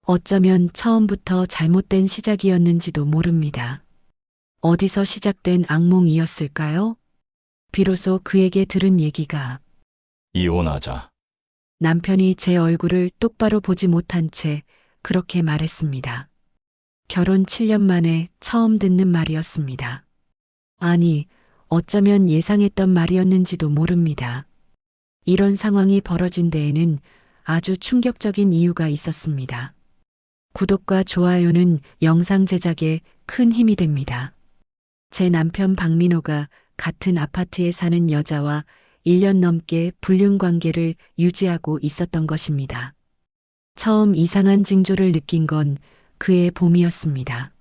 어쩌면 처음부터 잘못된 시작이었는지도 모릅니다. 어디서 시작된 악몽이었을까요? 비로소 그에게 들은 얘기가 이혼하자. 남편이 제 얼굴을 똑바로 보지 못한 채 그렇게 말했습니다. 결혼 7년 만에 처음 듣는 말이었습니다. 아니, 어쩌면 예상했던 말이었는지도 모릅니다. 이런 상황이 벌어진 데에는 아주 충격적인 이유가 있었습니다. 구독과 좋아요는 영상 제작에 큰 힘이 됩니다. 제 남편 박민호가 같은 아파트에 사는 여자와 1년 넘게 불륜 관계를 유지하고 있었던 것입니다. 처음 이상한 징조를 느낀 건 그해 봄이었습니다.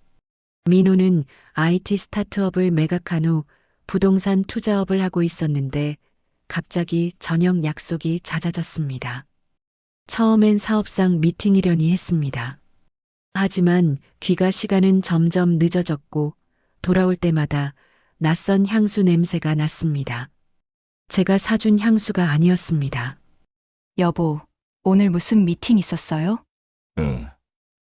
민호는 IT 스타트업을 매각한 후 부동산 투자업을 하고 있었는데 갑자기 저녁 약속이 잦아졌습니다. 처음엔 사업상 미팅이려니 했습니다. 하지만 귀가 시간은 점점 늦어졌고 돌아올 때마다 낯선 향수 냄새가 났습니다. 제가 사준 향수가 아니었습니다. 여보, 오늘 무슨 미팅 있었어요? 응.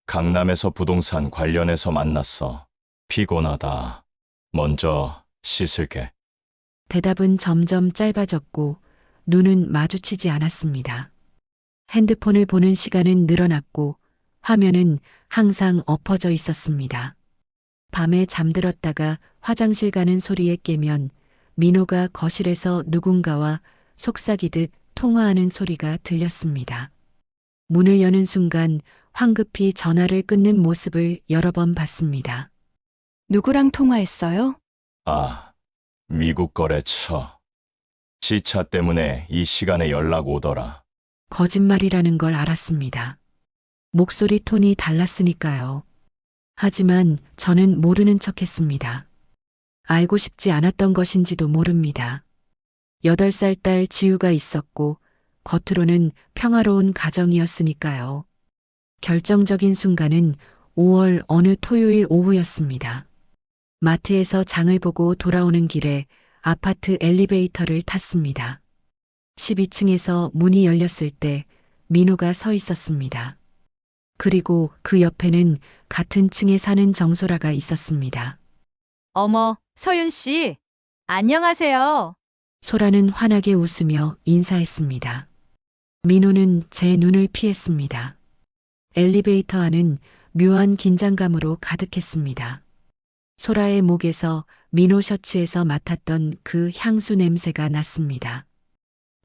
강남에서 부동산 관련해서 만났어. 피곤하다. 먼저 씻을게. 대답은 점점 짧아졌고 눈은 마주치지 않았습니다. 핸드폰을 보는 시간은 늘어났고 화면은 항상 엎어져 있었습니다. 밤에 잠들었다가 화장실 가는 소리에 깨면 민호가 거실에서 누군가와 속삭이듯 통화하는 소리가 들렸습니다. 문을 여는 순간 황급히 전화를 끊는 모습을 여러 번 봤습니다. 누구랑 통화했어요? 아, 미국 거래처. 시차 때문에 이 시간에 연락 오더라. 거짓말이라는 걸 알았습니다. 목소리 톤이 달랐으니까요. 하지만 저는 모르는 척했습니다. 알고 싶지 않았던 것인지도 모릅니다. 8살 딸 지우가 있었고 겉으로는 평화로운 가정이었으니까요. 결정적인 순간은 5월 어느 토요일 오후였습니다. 마트에서 장을 보고 돌아오는 길에 아파트 엘리베이터를 탔습니다. 12층에서 문이 열렸을 때 민호가 서 있었습니다. 그리고 그 옆에는 같은 층에 사는 정소라가 있었습니다. 어머, 서윤 씨. 안녕하세요. 소라는 환하게 웃으며 인사했습니다. 민호는 제 눈을 피했습니다. 엘리베이터 안은 묘한 긴장감으로 가득했습니다. 소라의 목에서 민호 셔츠에서 맡았던 그 향수 냄새가 났습니다.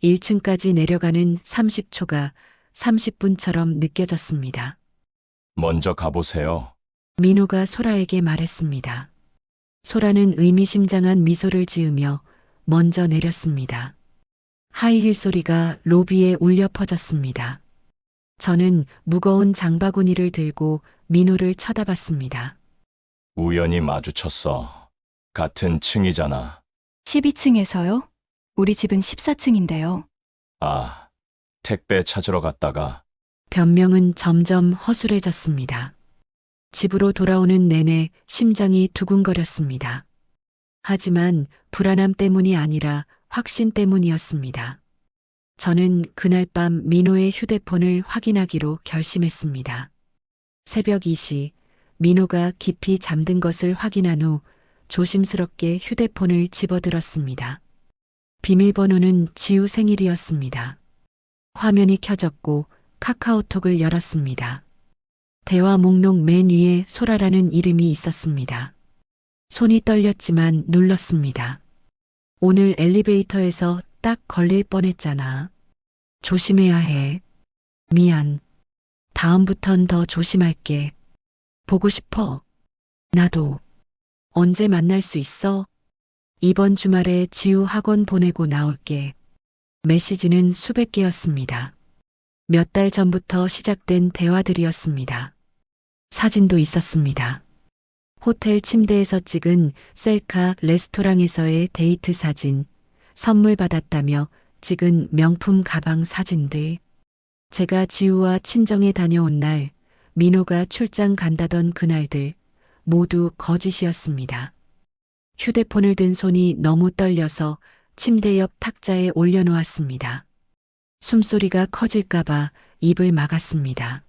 1층까지 내려가는 30초가 30분처럼 느껴졌습니다. 먼저 가보세요. 민호가 소라에게 말했습니다. 소라는 의미심장한 미소를 지으며 먼저 내렸습니다. 하이힐 소리가 로비에 울려 퍼졌습니다. 저는 무거운 장바구니를 들고 민호를 쳐다봤습니다. 우연히 마주쳤어. 같은 층이잖아. 12층에서요? 우리 집은 14층인데요. 아, 택배 찾으러 갔다가 변명은 점점 허술해졌습니다. 집으로 돌아오는 내내 심장이 두근거렸습니다. 하지만 불안함 때문이 아니라 확신 때문이었습니다. 저는 그날 밤 민호의 휴대폰을 확인하기로 결심했습니다. 새벽 2시 민호가 깊이 잠든 것을 확인한 후 조심스럽게 휴대폰을 집어들었습니다. 비밀번호는 지우 생일이었습니다. 화면이 켜졌고 카카오톡을 열었습니다. 대화 목록 맨 위에 소라라는 이름이 있었습니다. 손이 떨렸지만 눌렀습니다. 오늘 엘리베이터에서 딱 걸릴 뻔했잖아. 조심해야 해. 미안. 다음부턴 더 조심할게. 보고 싶어. 나도. 언제 만날 수 있어? 이번 주말에 지우 학원 보내고 나올게. 메시지는 수백 개였습니다. 몇 달 전부터 시작된 대화들이었습니다. 사진도 있었습니다. 호텔 침대에서 찍은 셀카 레스토랑에서의 데이트 사진, 선물 받았다며 찍은 명품 가방 사진들. 제가 지우와 친정에 다녀온 날, 민호가 출장 간다던 그날들, 모두 거짓이었습니다. 휴대폰을 든 손이 너무 떨려서 침대 옆 탁자에 올려놓았습니다. 숨소리가 커질까봐 입을 막았습니다.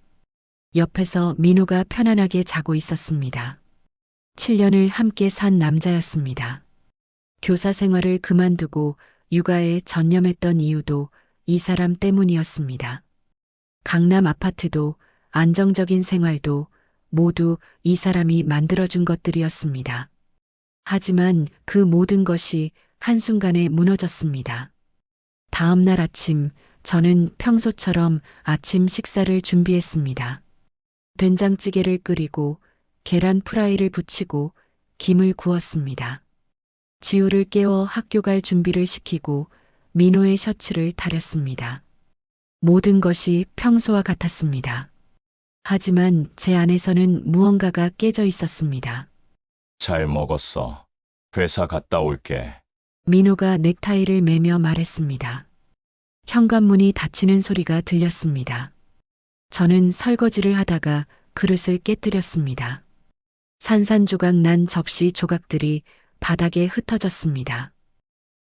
옆에서 민호가 편안하게 자고 있었습니다. 7년을 함께 산 남자였습니다. 교사 생활을 그만두고 육아에 전념했던 이유도 이 사람 때문이었습니다. 강남 아파트도 안정적인 생활도 모두 이 사람이 만들어준 것들이었습니다. 하지만 그 모든 것이 한순간에 무너졌습니다. 다음 날 아침, 저는 평소처럼 아침 식사를 준비했습니다. 된장찌개를 끓이고 계란 프라이를 부치고 김을 구웠습니다. 지우를 깨워 학교 갈 준비를 시키고 민호의 셔츠를 다렸습니다. 모든 것이 평소와 같았습니다. 하지만 제 안에서는 무언가가 깨져 있었습니다. 잘 먹었어. 회사 갔다 올게. 민호가 넥타이를 매며 말했습니다. 현관문이 닫히는 소리가 들렸습니다. 저는 설거지를 하다가 그릇을 깨뜨렸습니다. 산산조각 난 접시 조각들이 바닥에 흩어졌습니다.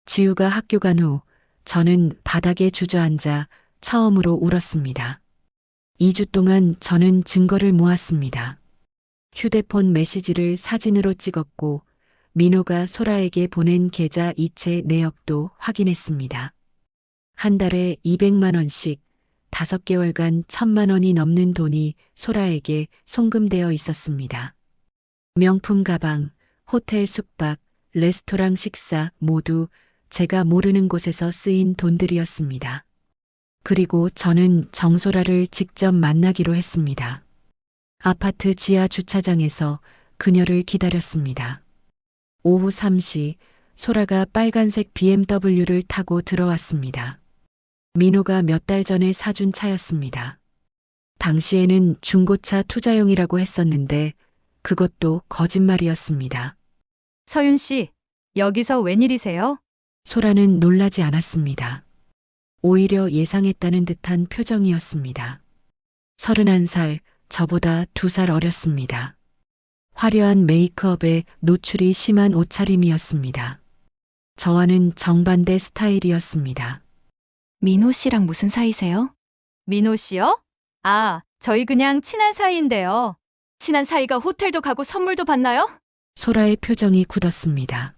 지우가 학교 간 후 저는 바닥에 주저앉아 처음으로 울었습니다. 2주 동안 저는 증거를 모았습니다. 휴대폰 메시지를 사진으로 찍었고 민호가 소라에게 보낸 계좌 이체 내역도 확인했습니다. 한 달에 200만 원씩 5개월간 1,000만 원이 넘는 돈이 소라에게 송금되어 있었습니다. 명품 가방, 호텔 숙박, 레스토랑 식사 모두 제가 모르는 곳에서 쓰인 돈들이었습니다. 그리고 저는 정소라를 직접 만나기로 했습니다. 아파트 지하 주차장에서 그녀를 기다렸습니다. 오후 3시 소라가 빨간색 BMW를 타고 들어왔습니다. 민호가 몇 달 전에 사준 차였습니다. 당시에는 중고차 투자용이라고 했었는데 그것도 거짓말이었습니다. 서윤 씨, 여기서 웬일이세요? 소라는 놀라지 않았습니다. 오히려 예상했다는 듯한 표정이었습니다. 31살, 저보다 2살 어렸습니다. 화려한 메이크업에 노출이 심한 옷차림이었습니다. 저와는 정반대 스타일이었습니다. 민호 씨랑 무슨 사이세요? 민호 씨요? 아, 저희 그냥 친한 사이인데요. 친한 사이가 호텔도 가고 선물도 받나요? 소라의 표정이 굳었습니다.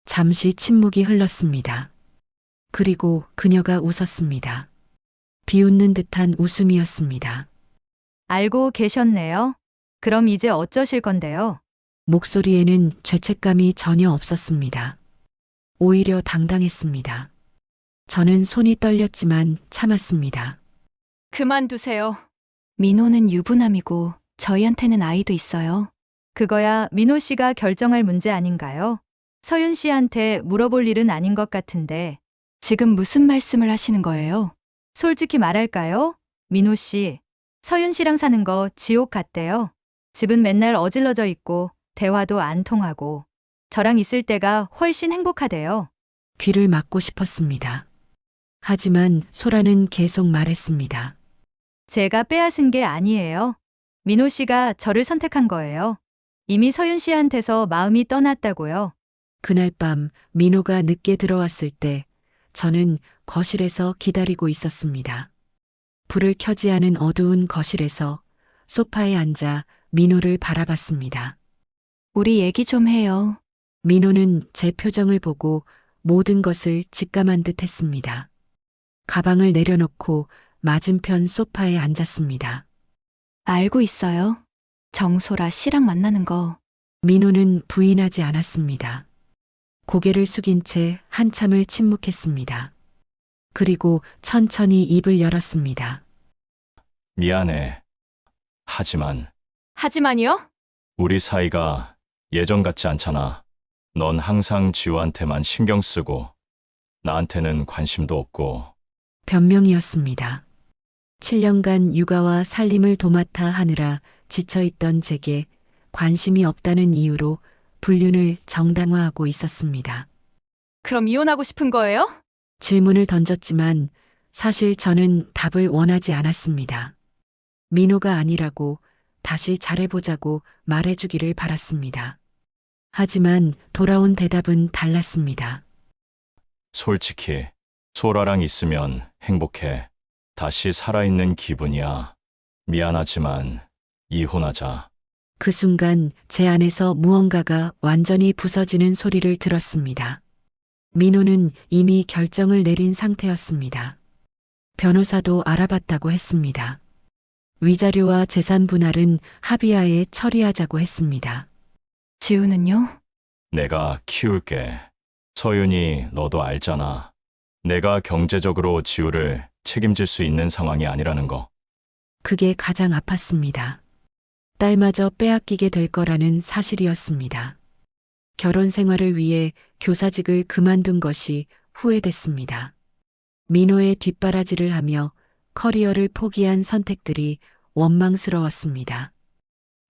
잠시 침묵이 흘렀습니다. 그리고 그녀가 웃었습니다. 비웃는 듯한 웃음이었습니다. 알고 계셨네요. 그럼 이제 어쩌실 건데요? 목소리에는 죄책감이 전혀 없었습니다. 오히려 당당했습니다. 저는 손이 떨렸지만 참았습니다. 그만두세요. 민호는 유부남이고 저희한테는 아이도 있어요. 그거야 민호 씨가 결정할 문제 아닌가요? 서윤 씨한테 물어볼 일은 아닌 것 같은데. 지금 무슨 말씀을 하시는 거예요? 솔직히 말할까요? 민호 씨, 서윤 씨랑 사는 거 지옥 같대요. 집은 맨날 어질러져 있고 대화도 안 통하고 저랑 있을 때가 훨씬 행복하대요. 귀를 막고 싶었습니다. 하지만 소라는 계속 말했습니다. 제가 빼앗은 게 아니에요. 민호 씨가 저를 선택한 거예요. 이미 서윤 씨한테서 마음이 떠났다고요. 그날 밤 민호가 늦게 들어왔을 때 저는 거실에서 기다리고 있었습니다. 불을 켜지 않은 어두운 거실에서 소파에 앉아 민호를 바라봤습니다. 우리 얘기 좀 해요. 민호는 제 표정을 보고 모든 것을 직감한 듯 했습니다. 가방을 내려놓고 맞은편 소파에 앉았습니다. 알고 있어요. 정소라 씨랑 만나는 거. 민호는 부인하지 않았습니다. 고개를 숙인 채 한참을 침묵했습니다. 그리고 천천히 입을 열었습니다. 미안해. 하지만 하지만요? 우리 사이가 예전 같지 않잖아. 넌 항상 지우한테만 신경 쓰고 나한테는 관심도 없고. 변명이었습니다. 7년간 육아와 살림을 도맡아 하느라 지쳐있던 제게 관심이 없다는 이유로 불륜을 정당화하고 있었습니다. 그럼 이혼하고 싶은 거예요? 질문을 던졌지만 사실 저는 답을 원하지 않았습니다. 민호가 아니라고 다시 잘해보자고 말해주기를 바랐습니다. 하지만 돌아온 대답은 달랐습니다. 솔직히 소라랑 있으면 행복해. 다시 살아있는 기분이야. 미안하지만 이혼하자. 그 순간 제 안에서 무언가가 완전히 부서지는 소리를 들었습니다. 민호는 이미 결정을 내린 상태였습니다. 변호사도 알아봤다고 했습니다. 위자료와 재산 분할은 합의하에 처리하자고 했습니다. 지우는요? 내가 키울게. 서윤이 너도 알잖아. 내가 경제적으로 지우를 책임질 수 있는 상황이 아니라는 거. 그게 가장 아팠습니다. 딸마저 빼앗기게 될 거라는 사실이었습니다. 결혼 생활을 위해 교사직을 그만둔 것이 후회됐습니다. 민호의 뒷바라지를 하며 커리어를 포기한 선택들이 원망스러웠습니다.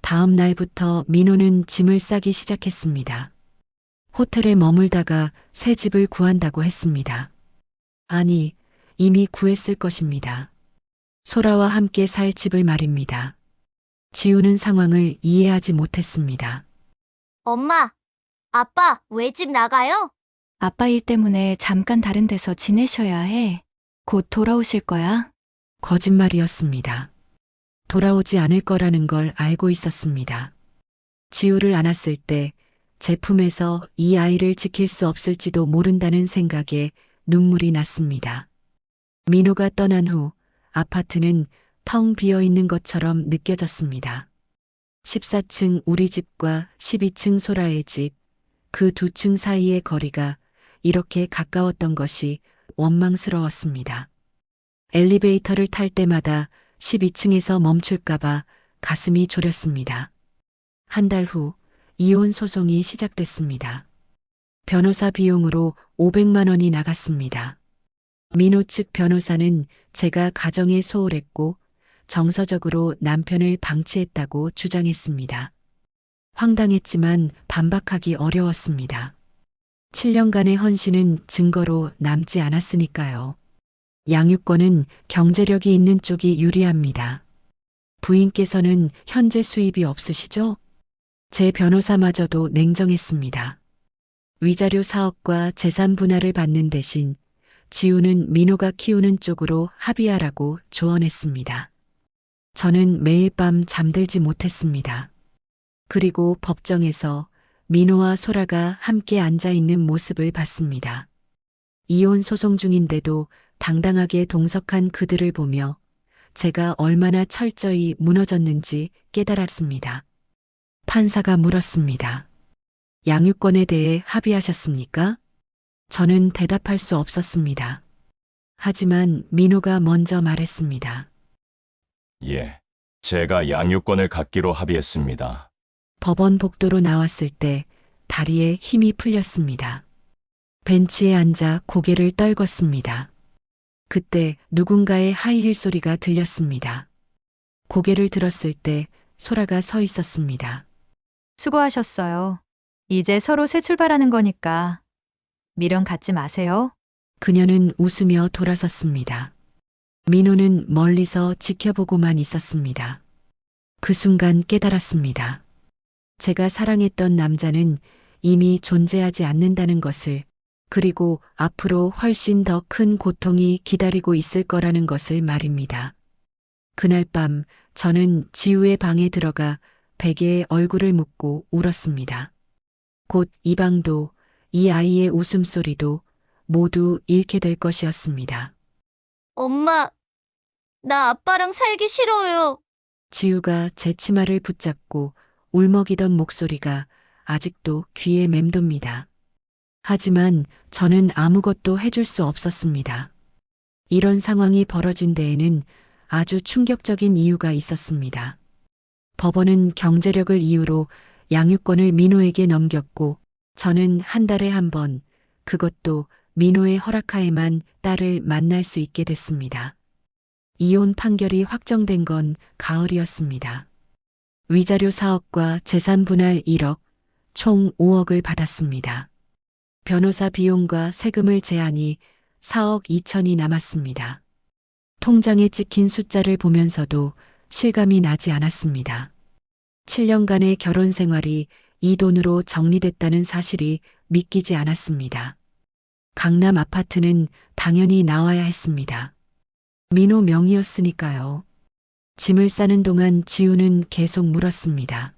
다음 날부터 민호는 짐을 싸기 시작했습니다. 호텔에 머물다가 새 집을 구한다고 했습니다. 아니, 이미 구했을 것입니다. 소라와 함께 살 집을 말입니다. 지우는 상황을 이해하지 못했습니다. 엄마, 아빠, 왜 집 나가요? 아빠 일 때문에 잠깐 다른 데서 지내셔야 해. 곧 돌아오실 거야. 거짓말이었습니다. 돌아오지 않을 거라는 걸 알고 있었습니다. 지우를 안았을 때 제품에서 이 아이를 지킬 수 없을지도 모른다는 생각에 눈물이 났습니다. 민호가 떠난 후 아파트는 텅 비어 있는 것처럼 느껴졌습니다. 14층 우리 집과 12층 소라의 집, 그 두 층 사이의 거리가 이렇게 가까웠던 것이 원망스러웠습니다. 엘리베이터를 탈 때마다 12층에서 멈출까봐 가슴이 졸였습니다. 한 달 후 이혼 소송이 시작됐습니다. 변호사 비용으로 500만 원이 나갔습니다. 민호 측 변호사는 제가 가정에 소홀했고 정서적으로 남편을 방치했다고 주장했습니다. 황당했지만 반박하기 어려웠습니다. 7년간의 헌신은 증거로 남지 않았으니까요. 양육권은 경제력이 있는 쪽이 유리합니다. 부인께서는 현재 수입이 없으시죠? 제 변호사마저도 냉정했습니다. 위자료 사업과 재산 분할을 받는 대신 지우는 민호가 키우는 쪽으로 합의하라고 조언했습니다. 저는 매일 밤 잠들지 못했습니다. 그리고 법정에서 민호와 소라가 함께 앉아 있는 모습을 봤습니다. 이혼 소송 중인데도 당당하게 동석한 그들을 보며 제가 얼마나 철저히 무너졌는지 깨달았습니다. 판사가 물었습니다. 양육권에 대해 합의하셨습니까? 저는 대답할 수 없었습니다. 하지만 민호가 먼저 말했습니다. 예. 제가 양육권을 갖기로 합의했습니다. 법원 복도로 나왔을 때 다리에 힘이 풀렸습니다. 벤치에 앉아 고개를 떨궜습니다. 그때 누군가의 하이힐 소리가 들렸습니다. 고개를 들었을 때 소라가 서 있었습니다. 수고하셨어요. 이제 서로 새 출발하는 거니까 미련 갖지 마세요. 그녀는 웃으며 돌아섰습니다. 민호는 멀리서 지켜보고만 있었습니다. 그 순간 깨달았습니다. 제가 사랑했던 남자는 이미 존재하지 않는다는 것을, 그리고 앞으로 훨씬 더 큰 고통이 기다리고 있을 거라는 것을 말입니다. 그날 밤 저는 지우의 방에 들어가 베개에 얼굴을 묻고 울었습니다. 곧 이 방도 이 아이의 웃음소리도 모두 잃게 될 것이었습니다. 엄마, 나 아빠랑 살기 싫어요. 지우가 제 치마를 붙잡고 울먹이던 목소리가 아직도 귀에 맴돕니다. 하지만 저는 아무것도 해줄 수 없었습니다. 이런 상황이 벌어진 데에는 아주 충격적인 이유가 있었습니다. 법원은 경제력을 이유로 양육권을 민호에게 넘겼고 저는 한 달에 한 번, 그것도 민호의 허락하에만 딸을 만날 수 있게 됐습니다. 이혼 판결이 확정된 건 가을이었습니다. 위자료 사업과 재산 분할 1억, 총 5억을 받았습니다. 변호사 비용과 세금을 제하니 4억 2천이 남았습니다. 통장에 찍힌 숫자를 보면서도 실감이 나지 않았습니다. 7년간의 결혼 생활이 이 돈으로 정리됐다는 사실이 믿기지 않았습니다. 강남 아파트는 당연히 나와야 했습니다. 민호 명의였으니까요. 짐을 싸는 동안 지우는 계속 물었습니다.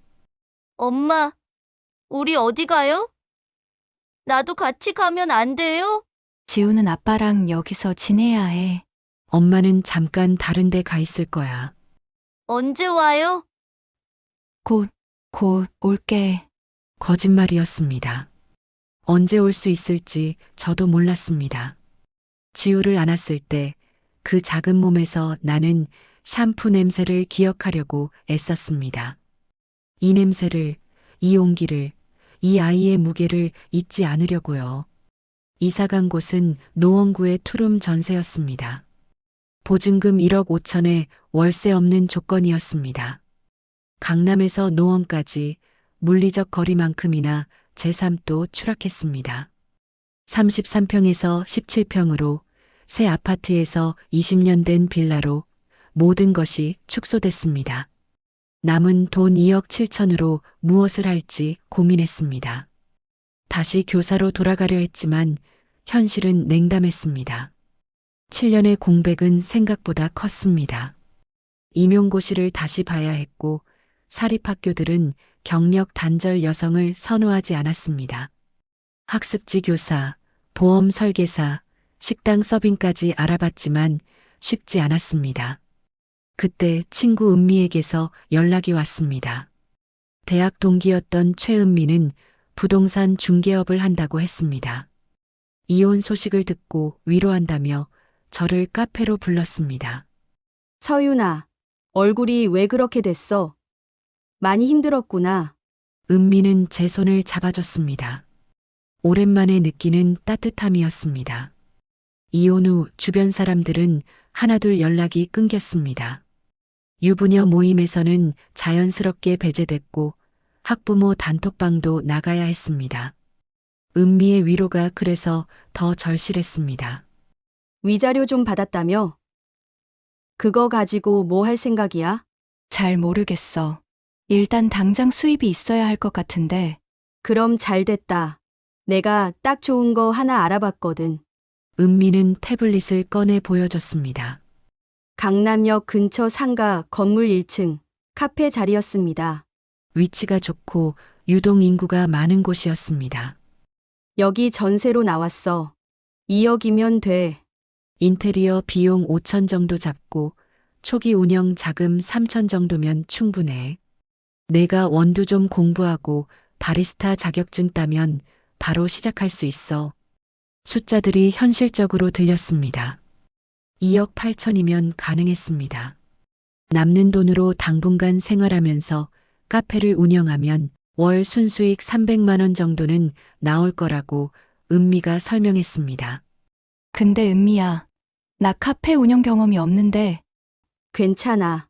엄마, 우리 어디 가요? 나도 같이 가면 안 돼요? 지우는 아빠랑 여기서 지내야 해. 엄마는 잠깐 다른 데 가 있을 거야. 언제 와요? 곧 올게. 거짓말이었습니다. 언제 올 수 있을지 저도 몰랐습니다. 지우를 안았을 때 그 작은 몸에서 나는 샴푸 냄새를 기억하려고 애썼습니다. 이 냄새를, 이 온기를, 이 아이의 무게를 잊지 않으려고요. 이사간 곳은 노원구의 투룸 전세였습니다. 보증금 1억 5천에 월세 없는 조건이었습니다. 강남에서 노원까지 물리적 거리만큼이나 제 삶도 추락했습니다. 33평에서 17평으로 새 아파트에서 20년 된 빌라로 모든 것이 축소됐습니다. 남은 돈 2억 7천으로 무엇을 할지 고민했습니다. 다시 교사로 돌아가려 했지만 현실은 냉담했습니다. 7년의 공백은 생각보다 컸습니다. 임용고시를 다시 봐야 했고 사립학교들은 경력 단절 여성을 선호하지 않았습니다. 학습지 교사, 보험 설계사, 식당 서빙까지 알아봤지만 쉽지 않았습니다. 그때 친구 은미에게서 연락이 왔습니다. 대학 동기였던 최은미는 부동산 중개업을 한다고 했습니다. 이혼 소식을 듣고 위로한다며 저를 카페로 불렀습니다. 서윤아, 얼굴이 왜 그렇게 됐어? 많이 힘들었구나. 은미는 제 손을 잡아줬습니다. 오랜만에 느끼는 따뜻함이었습니다. 이혼 후 주변 사람들은 하나둘 연락이 끊겼습니다. 유부녀 모임에서는 자연스럽게 배제됐고 학부모 단톡방도 나가야 했습니다. 은미의 위로가 그래서 더 절실했습니다. 위자료 좀 받았다며? 그거 가지고 뭐 할 생각이야? 잘 모르겠어. 일단 당장 수입이 있어야 할 것 같은데. 그럼 잘 됐다. 내가 딱 좋은 거 하나 알아봤거든. 은미는 태블릿을 꺼내 보여줬습니다. 강남역 근처 상가 건물 1층 카페 자리였습니다. 위치가 좋고 유동 인구가 많은 곳이었습니다. 여기 전세로 나왔어. 2억이면 돼. 인테리어 비용 5천 정도 잡고 초기 운영 자금 3천 정도면 충분해. 내가 원두 좀 공부하고 바리스타 자격증 따면 바로 시작할 수 있어. 숫자들이 현실적으로 들렸습니다. 2억 8천이면 가능했습니다. 남는 돈으로 당분간 생활하면서 카페를 운영하면 월 순수익 300만 원 정도는 나올 거라고 은미가 설명했습니다. 근데 은미야, 나 카페 운영 경험이 없는데. 괜찮아.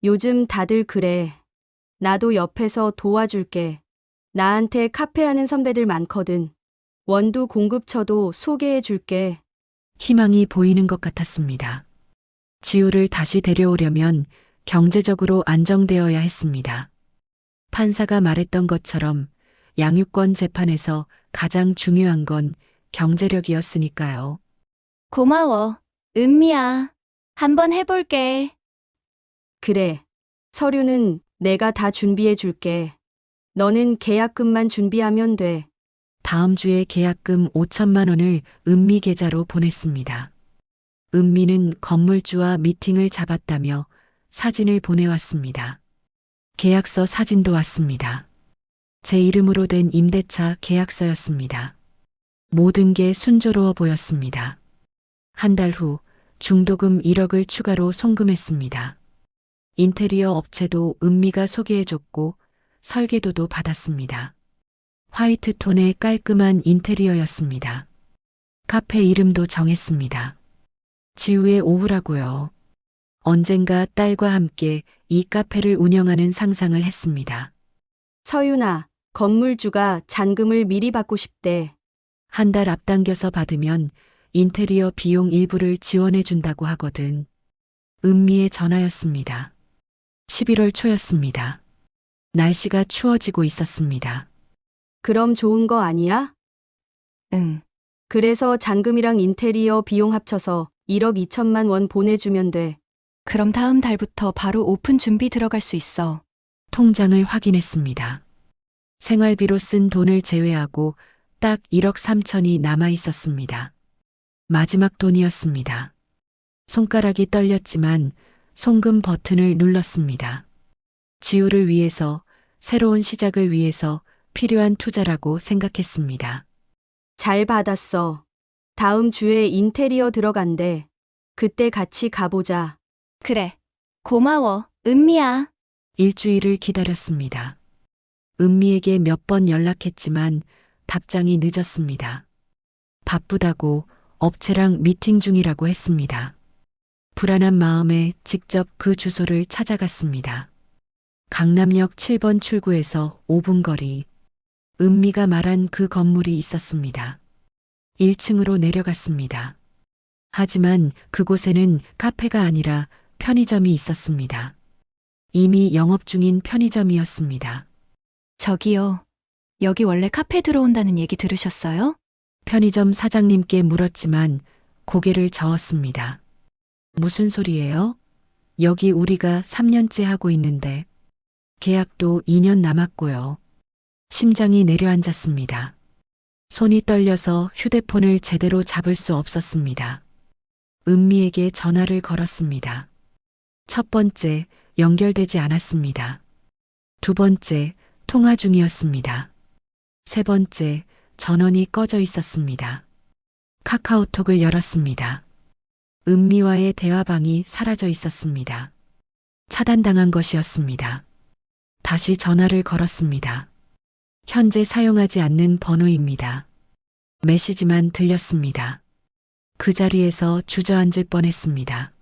요즘 다들 그래. 나도 옆에서 도와줄게. 나한테 카페 하는 선배들 많거든. 원두 공급처도 소개해 줄게. 희망이 보이는 것 같았습니다. 지우를 다시 데려오려면 경제적으로 안정되어야 했습니다. 판사가 말했던 것처럼 양육권 재판에서 가장 중요한 건 경제력이었으니까요. 고마워, 은미야. 한번 해볼게. 그래. 서류는 내가 다 준비해 줄게. 너는 계약금만 준비하면 돼. 다음 주에 계약금 5천만 원을 은미 계좌로 보냈습니다. 은미는 건물주와 미팅을 잡았다며 사진을 보내왔습니다. 계약서 사진도 왔습니다. 제 이름으로 된 임대차 계약서였습니다. 모든 게 순조로워 보였습니다. 한 달 후 중도금 1억을 추가로 송금했습니다. 인테리어 업체도 은미가 소개해줬고 설계도도 받았습니다. 화이트 톤의 깔끔한 인테리어였습니다. 카페 이름도 정했습니다. 지우의 오후라고요. 언젠가 딸과 함께 이 카페를 운영하는 상상을 했습니다. 서윤아, 건물주가 잔금을 미리 받고 싶대. 한 달 앞당겨서 받으면 인테리어 비용 일부를 지원해 준다고 하거든. 은미의 전화였습니다. 11월 초였습니다. 날씨가 추워지고 있었습니다. 그럼 좋은 거 아니야? 응. 그래서 잔금이랑 인테리어 비용 합쳐서 1억 2천만 원 보내주면 돼. 그럼 다음 달부터 바로 오픈 준비 들어갈 수 있어. 통장을 확인했습니다. 생활비로 쓴 돈을 제외하고 딱 1억 3천이 남아 있었습니다. 마지막 돈이었습니다. 손가락이 떨렸지만 송금 버튼을 눌렀습니다. 지우를 위해서, 새로운 시작을 위해서 필요한 투자라고 생각했습니다. 잘 받았어. 다음 주에 인테리어 들어간대. 그때 같이 가보자. 그래. 고마워. 은미야. 일주일을 기다렸습니다. 은미에게 몇 번 연락했지만 답장이 늦었습니다. 바쁘다고 업체랑 미팅 중이라고 했습니다. 불안한 마음에 직접 그 주소를 찾아갔습니다. 강남역 7번 출구에서 5분 거리, 은미가 말한 그 건물이 있었습니다. 1층으로 내려갔습니다. 하지만 그곳에는 카페가 아니라 편의점이 있었습니다. 이미 영업 중인 편의점이었습니다. 저기요. 여기 원래 카페 들어온다는 얘기 들으셨어요? 편의점 사장님께 물었지만 고개를 저었습니다. 무슨 소리예요? 여기 우리가 3년째 하고 있는데 계약도 2년 남았고요. 심장이 내려앉았습니다. 손이 떨려서 휴대폰을 제대로 잡을 수 없었습니다. 은미에게 전화를 걸었습니다. 첫 번째, 연결되지 않았습니다. 두 번째, 통화 중이었습니다. 세 번째, 전원이 꺼져 있었습니다. 카카오톡을 열었습니다. 은미와의 대화방이 사라져 있었습니다. 차단당한 것이었습니다. 다시 전화를 걸었습니다. 현재 사용하지 않는 번호입니다. 메시지만 들렸습니다. 그 자리에서 주저앉을 뻔했습니다.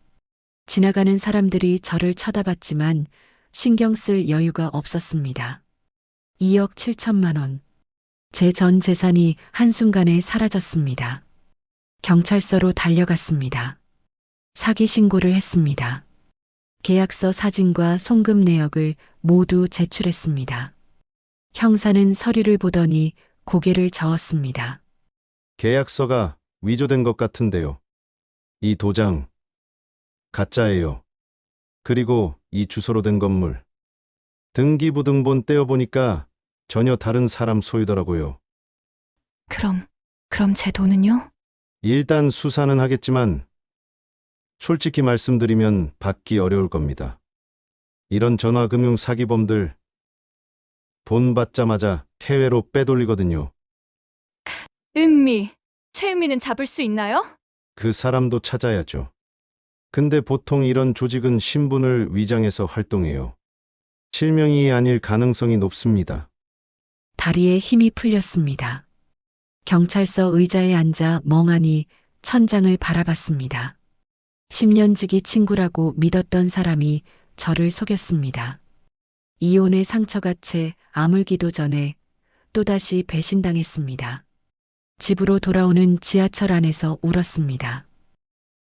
지나가는 사람들이 저를 쳐다봤지만 신경 쓸 여유가 없었습니다. 2억 7천만 원. 제 전 재산이 한순간에 사라졌습니다. 경찰서로 달려갔습니다. 사기 신고를 했습니다. 계약서 사진과 송금 내역을 모두 제출했습니다. 형사는 서류를 보더니 고개를 저었습니다. 계약서가 위조된 것 같은데요. 이 도장, 가짜예요. 그리고 이 주소로 된 건물, 등기부등본 떼어보니까 전혀 다른 사람 소유더라고요. 그럼 제 돈은요? 일단 수사는 하겠지만 솔직히 말씀드리면 받기 어려울 겁니다. 이런 전화금융 사기범들 돈 받자마자 해외로 빼돌리거든요. 은미. 최은미는 잡을 수 있나요? 그 사람도 찾아야죠. 근데 보통 이런 조직은 신분을 위장해서 활동해요. 실명이 아닐 가능성이 높습니다. 다리에 힘이 풀렸습니다. 경찰서 의자에 앉아 멍하니 천장을 바라봤습니다. 10년 지기 친구라고 믿었던 사람이 저를 속였습니다. 이혼의 상처가 채 아물기도 전에 또다시 배신당했습니다. 집으로 돌아오는 지하철 안에서 울었습니다.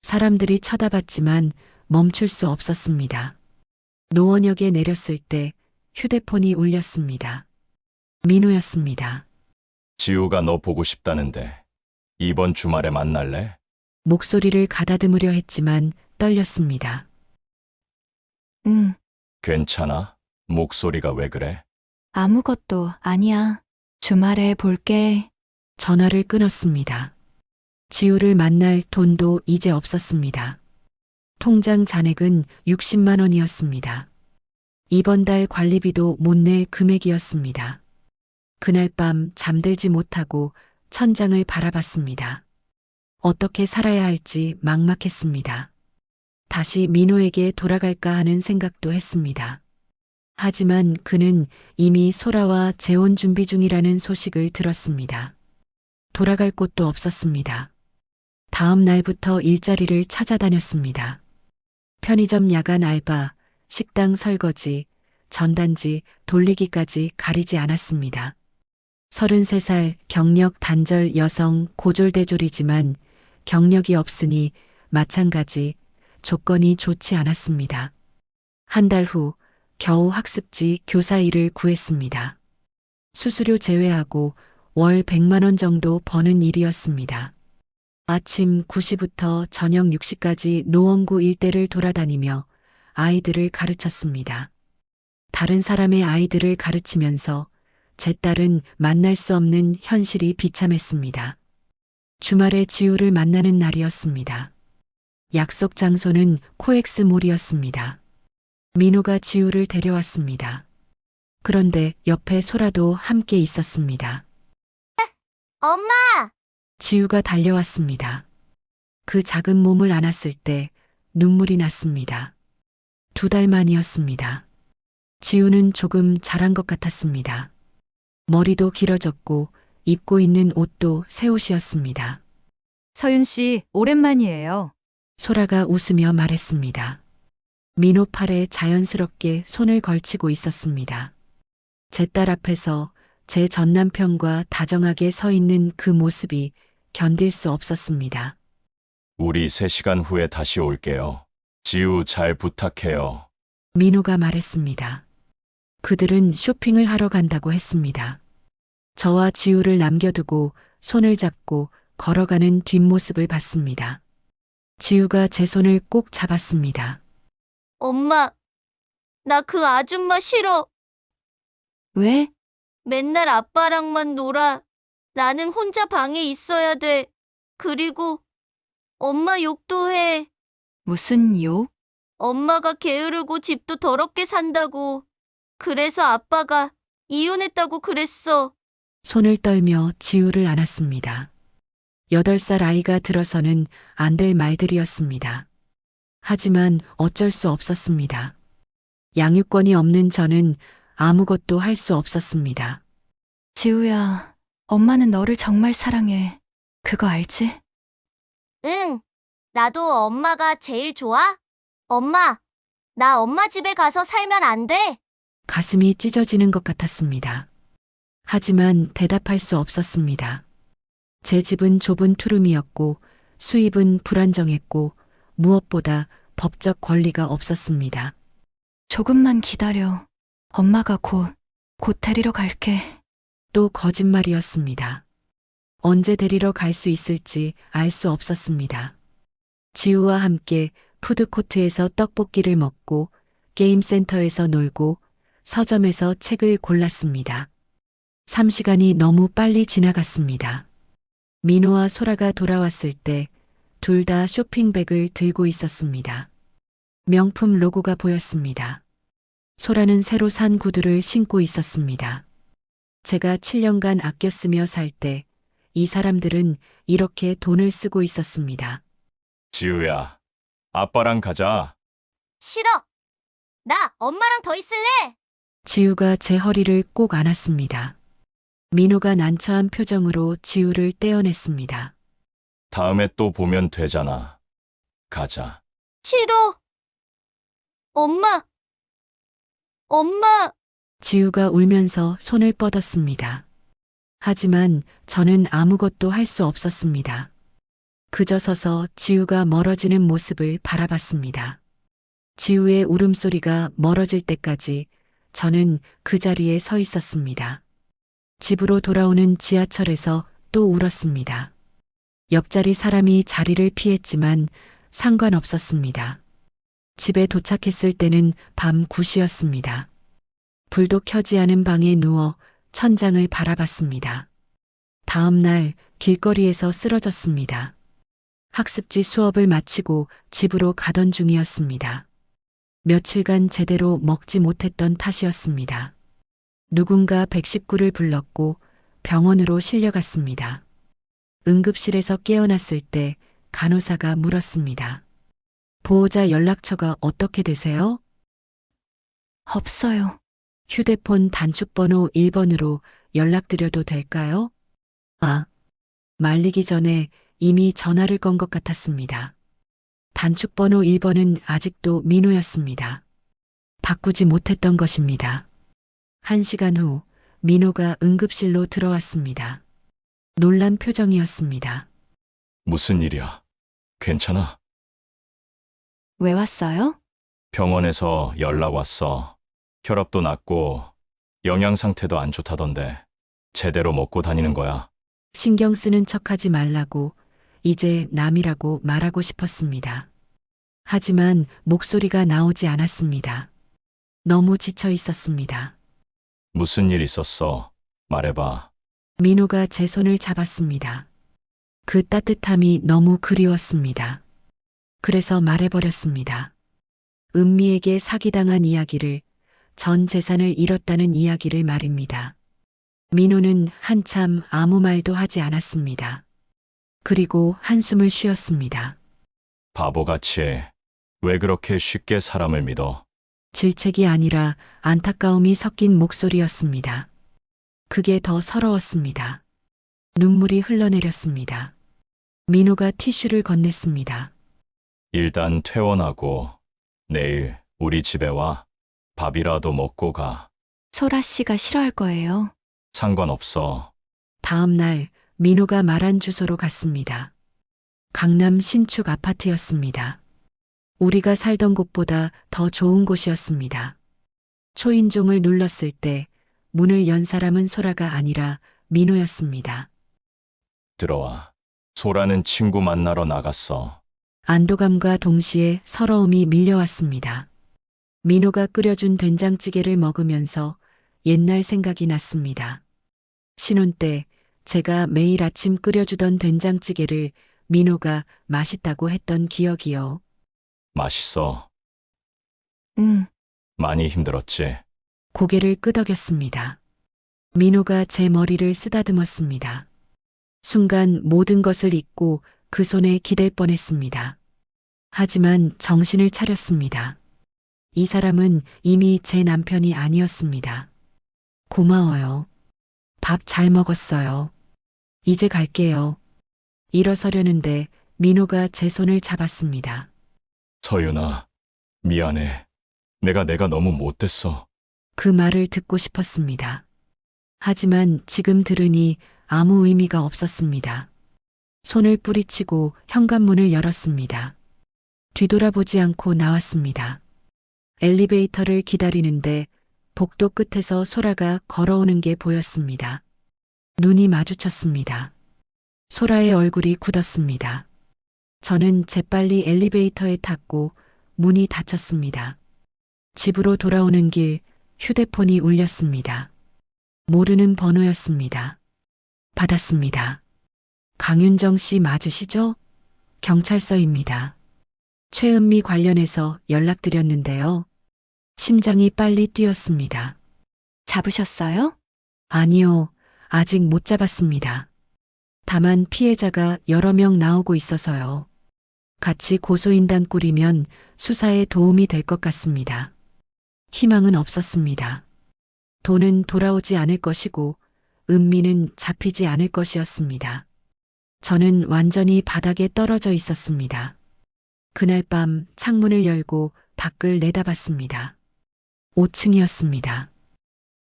사람들이 쳐다봤지만 멈출 수 없었습니다. 노원역에 내렸을 때 휴대폰이 울렸습니다. 민호였습니다. 지우가 너 보고 싶다는데 이번 주말에 만날래? 목소리를 가다듬으려 했지만 떨렸습니다. 응. 괜찮아? 목소리가 왜 그래? 아무것도 아니야. 주말에 볼게. 전화를 끊었습니다. 지우를 만날 돈도 이제 없었습니다. 통장 잔액은 60만 원이었습니다. 이번 달 관리비도 못 낼 금액이었습니다. 그날 밤 잠들지 못하고 천장을 바라봤습니다. 어떻게 살아야 할지 막막했습니다. 다시 민호에게 돌아갈까 하는 생각도 했습니다. 하지만 그는 이미 소라와 재혼 준비 중이라는 소식을 들었습니다. 돌아갈 곳도 없었습니다. 다음 날부터 일자리를 찾아다녔습니다. 편의점 야간 알바, 식당 설거지, 전단지 돌리기까지 가리지 않았습니다. 33살 경력 단절 여성 고졸대졸이지만 경력이 없으니 마찬가지 조건이 좋지 않았습니다. 한 달 후 겨우 학습지 교사 일을 구했습니다. 수수료 제외하고 월 100만 원 정도 버는 일이었습니다. 아침 9시부터 저녁 6시까지 노원구 일대를 돌아다니며 아이들을 가르쳤습니다. 다른 사람의 아이들을 가르치면서 제 딸은 만날 수 없는 현실이 비참했습니다. 주말에 지우를 만나는 날이었습니다. 약속 장소는 코엑스몰이었습니다. 민호가 지우를 데려왔습니다. 그런데 옆에 소라도 함께 있었습니다. 엄마! 지우가 달려왔습니다. 그 작은 몸을 안았을 때 눈물이 났습니다. 2달 만이었습니다. 지우는 조금 자란 것 같았습니다. 머리도 길어졌고 입고 있는 옷도 새 옷이었습니다. 서윤 씨, 오랜만이에요. 소라가 웃으며 말했습니다. 민호 팔에 자연스럽게 손을 걸치고 있었습니다. 제 딸 앞에서 제 전 남편과 다정하게 서 있는 그 모습이 견딜 수 없었습니다. 우리 3시간 후에 다시 올게요. 지우 잘 부탁해요. 민호가 말했습니다. 그들은 쇼핑을 하러 간다고 했습니다. 저와 지우를 남겨두고 손을 잡고 걸어가는 뒷모습을 봤습니다. 지우가 제 손을 꼭 잡았습니다. 엄마, 나 그 아줌마 싫어. 왜? 맨날 아빠랑만 놀아. 나는 혼자 방에 있어야 돼. 그리고 엄마 욕도 해. 무슨 욕? 엄마가 게으르고 집도 더럽게 산다고. 그래서 아빠가 이혼했다고 그랬어. 손을 떨며 지우를 안았습니다. 8살 아이가 들어서는 안 될 말들이었습니다. 하지만 어쩔 수 없었습니다. 양육권이 없는 저는 아무것도 할 수 없었습니다. 지우야, 엄마는 너를 정말 사랑해. 그거 알지? 응, 나도 엄마가 제일 좋아. 엄마, 나 엄마 집에 가서 살면 안 돼. 가슴이 찢어지는 것 같았습니다. 하지만 대답할 수 없었습니다. 제 집은 좁은 투룸이었고 수입은 불안정했고 무엇보다 법적 권리가 없었습니다. 조금만 기다려. 엄마가 곧 데리러 갈게. 또 거짓말이었습니다. 언제 데리러 갈 수 있을지 알 수 없었습니다. 지우와 함께 푸드코트에서 떡볶이를 먹고 게임센터에서 놀고 서점에서 책을 골랐습니다. 3시간이 너무 빨리 지나갔습니다. 민호와 소라가 돌아왔을 때 둘 다 쇼핑백을 들고 있었습니다. 명품 로고가 보였습니다. 소라는 새로 산 구두를 신고 있었습니다. 제가 7년간 아껴 쓰며 살 때 이 사람들은 이렇게 돈을 쓰고 있었습니다. 지우야, 아빠랑 가자. 싫어. 나 엄마랑 더 있을래. 지우가 제 허리를 꼭 안았습니다. 민호가 난처한 표정으로 지우를 떼어냈습니다. 다음에 또 보면 되잖아. 가자. 싫어. 엄마. 엄마. 지우가 울면서 손을 뻗었습니다. 하지만 저는 아무것도 할 수 없었습니다. 그저 서서 지우가 멀어지는 모습을 바라봤습니다. 지우의 울음소리가 멀어질 때까지 저는 그 자리에 서 있었습니다. 집으로 돌아오는 지하철에서 또 울었습니다. 옆자리 사람이 자리를 피했지만 상관없었습니다. 집에 도착했을 때는 밤 9시였습니다. 불도 켜지 않은 방에 누워 천장을 바라봤습니다. 다음 날 길거리에서 쓰러졌습니다. 학습지 수업을 마치고 집으로 가던 중이었습니다. 며칠간 제대로 먹지 못했던 탓이었습니다. 누군가 119를 불렀고 병원으로 실려갔습니다. 응급실에서 깨어났을 때 간호사가 물었습니다. 보호자 연락처가 어떻게 되세요? 없어요. 휴대폰 단축번호 1번으로 연락드려도 될까요? 아, 말리기 전에 이미 전화를 건 것 같았습니다. 단축번호 1번은 아직도 민호였습니다. 바꾸지 못했던 것입니다. 1시간 후 민호가 응급실로 들어왔습니다. 놀란 표정이었습니다. 무슨 일이야? 괜찮아? 왜 왔어요? 병원에서 연락 왔어. 혈압도 낮고 영양 상태도 안 좋다던데 제대로 먹고 다니는 거야. 신경 쓰는 척하지 말라고 이제 남이라고 말하고 싶었습니다. 하지만 목소리가 나오지 않았습니다. 너무 지쳐 있었습니다. 무슨 일 있었어? 말해봐. 민호가 제 손을 잡았습니다. 그 따뜻함이 너무 그리웠습니다. 그래서 말해버렸습니다. 은미에게 사기당한 이야기를, 전 재산을 잃었다는 이야기를 말입니다. 민호는 한참 아무 말도 하지 않았습니다. 그리고 한숨을 쉬었습니다. 바보같이 해. 왜 그렇게 쉽게 사람을 믿어? 질책이 아니라 안타까움이 섞인 목소리였습니다. 그게 더 서러웠습니다. 눈물이 흘러내렸습니다. 민호가 티슈를 건넸습니다. 일단 퇴원하고 내일 우리 집에 와. 밥이라도 먹고 가. 소라 씨가 싫어할 거예요. 상관없어. 다음 날 민호가 말한 주소로 갔습니다. 강남 신축 아파트였습니다. 우리가 살던 곳보다 더 좋은 곳이었습니다. 초인종을 눌렀을 때 문을 연 사람은 소라가 아니라 민호였습니다. 들어와. 소라는 친구 만나러 나갔어. 안도감과 동시에 서러움이 밀려왔습니다. 민호가 끓여준 된장찌개를 먹으면서 옛날 생각이 났습니다. 신혼 때 제가 매일 아침 끓여주던 된장찌개를 민호가 맛있다고 했던 기억이요. 맛있어. 응, 많이 힘들었지? 고개를 끄덕였습니다. 민호가 제 머리를 쓰다듬었습니다. 순간 모든 것을 잊고 그 손에 기댈 뻔했습니다. 하지만 정신을 차렸습니다. 이 사람은 이미 제 남편이 아니었습니다. 고마워요. 밥 잘 먹었어요. 이제 갈게요. 일어서려는데 민호가 제 손을 잡았습니다. 서윤아, 미안해. 내가 너무 못됐어. 그 말을 듣고 싶었습니다. 하지만 지금 들으니 아무 의미가 없었습니다. 손을 뿌리치고 현관문을 열었습니다. 뒤돌아보지 않고 나왔습니다. 엘리베이터를 기다리는데 복도 끝에서 소라가 걸어오는 게 보였습니다. 눈이 마주쳤습니다. 소라의 얼굴이 굳었습니다. 저는 재빨리 엘리베이터에 탔고 문이 닫혔습니다. 집으로 돌아오는 길 휴대폰이 울렸습니다. 모르는 번호였습니다. 받았습니다. 강윤정 씨 맞으시죠? 경찰서입니다. 최은미 관련해서 연락드렸는데요. 심장이 빨리 뛰었습니다. 잡으셨어요? 아니요, 아직 못 잡았습니다. 다만 피해자가 여러 명 나오고 있어서요. 같이 고소인단 꾸리면 수사에 도움이 될 것 같습니다. 희망은 없었습니다. 돈은 돌아오지 않을 것이고 은미는 잡히지 않을 것이었습니다. 저는 완전히 바닥에 떨어져 있었습니다. 그날 밤 창문을 열고 밖을 내다봤습니다. 5층이었습니다.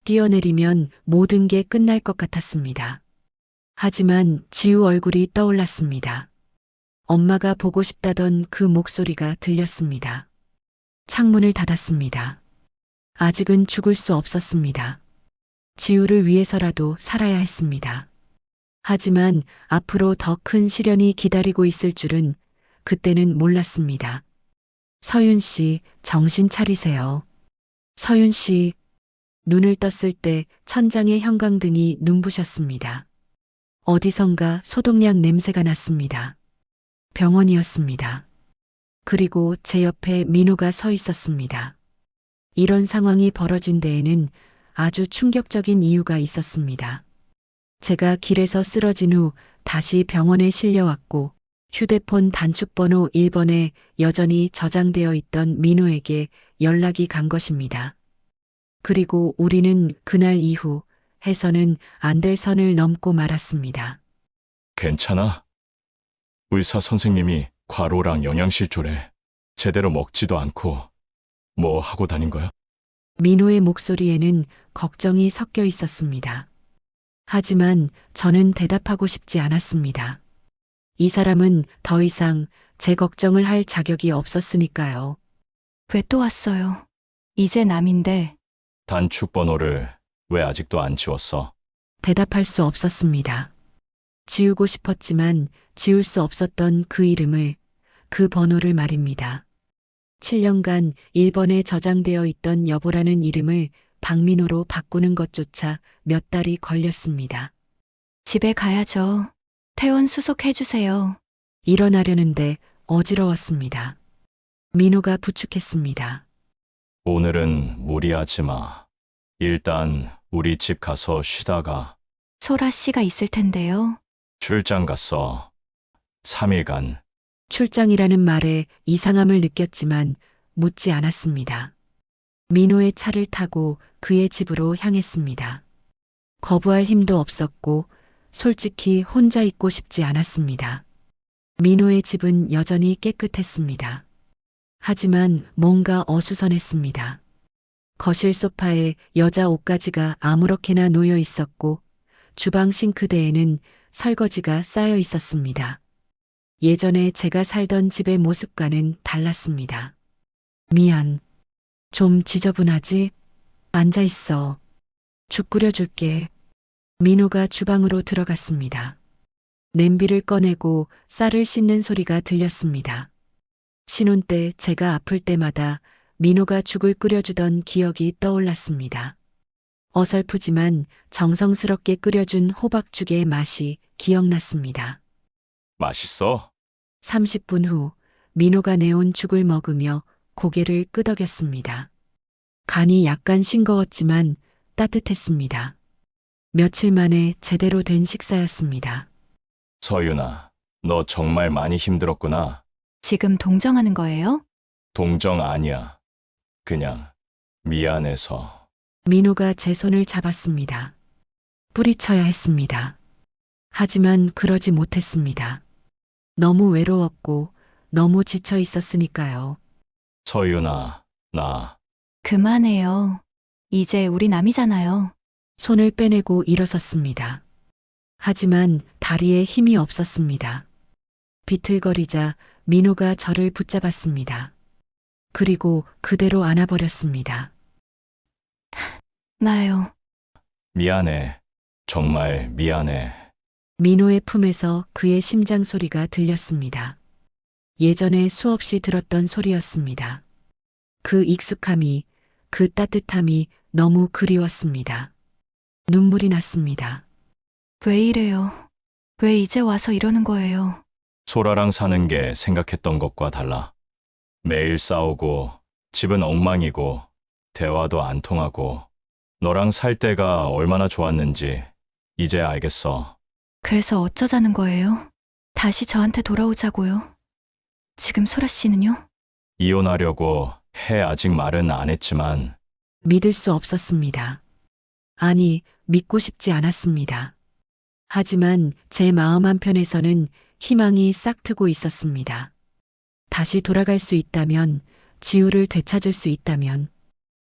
뛰어내리면 모든 게 끝날 것 같았습니다. 하지만 지우 얼굴이 떠올랐습니다. 엄마가 보고 싶다던 그 목소리가 들렸습니다. 창문을 닫았습니다. 아직은 죽을 수 없었습니다. 지우를 위해서라도 살아야 했습니다. 하지만 앞으로 더 큰 시련이 기다리고 있을 줄은 그때는 몰랐습니다. 서윤 씨, 정신 차리세요. 서윤 씨, 눈을 떴을 때 천장의 형광등이 눈부셨습니다. 어디선가 소독약 냄새가 났습니다. 병원이었습니다. 그리고 제 옆에 민호가 서 있었습니다. 이런 상황이 벌어진 데에는 아주 충격적인 이유가 있었습니다. 제가 길에서 쓰러진 후 다시 병원에 실려왔고 휴대폰 단축번호 1번에 여전히 저장되어 있던 민호에게 연락이 간 것입니다. 그리고 우리는 그날 이후 해서는 안 될 선을 넘고 말았습니다. 괜찮아? 의사 선생님이 과로랑 영양실조래. 제대로 먹지도 않고 뭐 하고 다닌 거야? 민호의 목소리에는 걱정이 섞여 있었습니다. 하지만 저는 대답하고 싶지 않았습니다. 이 사람은 더 이상 제 걱정을 할 자격이 없었으니까요. 왜 또 왔어요? 이제 남인데. 단축번호를 왜 아직도 안 지웠어? 대답할 수 없었습니다. 지우고 싶었지만 지울 수 없었던 그 이름을, 그 번호를 말입니다. 7년간 1번에 저장되어 있던 여보라는 이름을 박민호로 바꾸는 것조차 몇 달이 걸렸습니다. 집에 가야죠. 퇴원 수속해주세요. 일어나려는데 어지러웠습니다. 민호가 부축했습니다. 오늘은 무리하지 마. 일단 우리 집 가서 쉬다가 소라 씨가 있을 텐데요. 출장 갔어. 3일간. 출장이라는 말에 이상함을 느꼈지만 묻지 않았습니다. 민호의 차를 타고 그의 집으로 향했습니다. 거부할 힘도 없었고 솔직히 혼자 있고 싶지 않았습니다. 민호의 집은 여전히 깨끗했습니다. 하지만 뭔가 어수선했습니다. 거실 소파에 여자 옷가지가 아무렇게나 놓여 있었고 주방 싱크대에는 설거지가 쌓여 있었습니다. 예전에 제가 살던 집의 모습과는 달랐습니다. 미안. 좀 지저분하지? 앉아 있어. 죽 끓여줄게. 민호가 주방으로 들어갔습니다. 냄비를 꺼내고 쌀을 씻는 소리가 들렸습니다. 신혼 때 제가 아플 때마다 민호가 죽을 끓여주던 기억이 떠올랐습니다. 어설프지만 정성스럽게 끓여준 호박죽의 맛이 기억났습니다. 맛있어? 30분 후 민호가 내온 죽을 먹으며 고개를 끄덕였습니다. 간이 약간 싱거웠지만 따뜻했습니다. 며칠 만에 제대로 된 식사였습니다. 서윤아, 너 정말 많이 힘들었구나. 지금 동정하는 거예요? 동정 아니야. 그냥 미안해서. 민호가 제 손을 잡았습니다. 뿌리쳐야 했습니다. 하지만 그러지 못했습니다. 너무 외로웠고 너무 지쳐 있었으니까요. 서윤아, 나 그만해요. 이제 우리 남이잖아요. 손을 빼내고 일어섰습니다. 하지만 다리에 힘이 없었습니다. 비틀거리자 민호가 저를 붙잡았습니다. 그리고 그대로 안아버렸습니다. 나요. 미안해. 정말 미안해. 민호의 품에서 그의 심장 소리가 들렸습니다. 예전에 수없이 들었던 소리였습니다. 그 익숙함이, 그 따뜻함이 너무 그리웠습니다. 눈물이 났습니다. 왜 이래요? 왜 이제 와서 이러는 거예요? 소라랑 사는 게 생각했던 것과 달라. 매일 싸우고, 집은 엉망이고, 대화도 안 통하고, 너랑 살 때가 얼마나 좋았는지 이제 알겠어. 그래서 어쩌자는 거예요? 다시 저한테 돌아오자고요. 지금 소라 씨는요? 이혼하려고 해 아직 말은 안 했지만 믿을 수 없었습니다. 아니, 믿고 싶지 않았습니다. 하지만 제 마음 한편에서는 희망이 싹트고 있었습니다. 다시 돌아갈 수 있다면, 지우를 되찾을 수 있다면,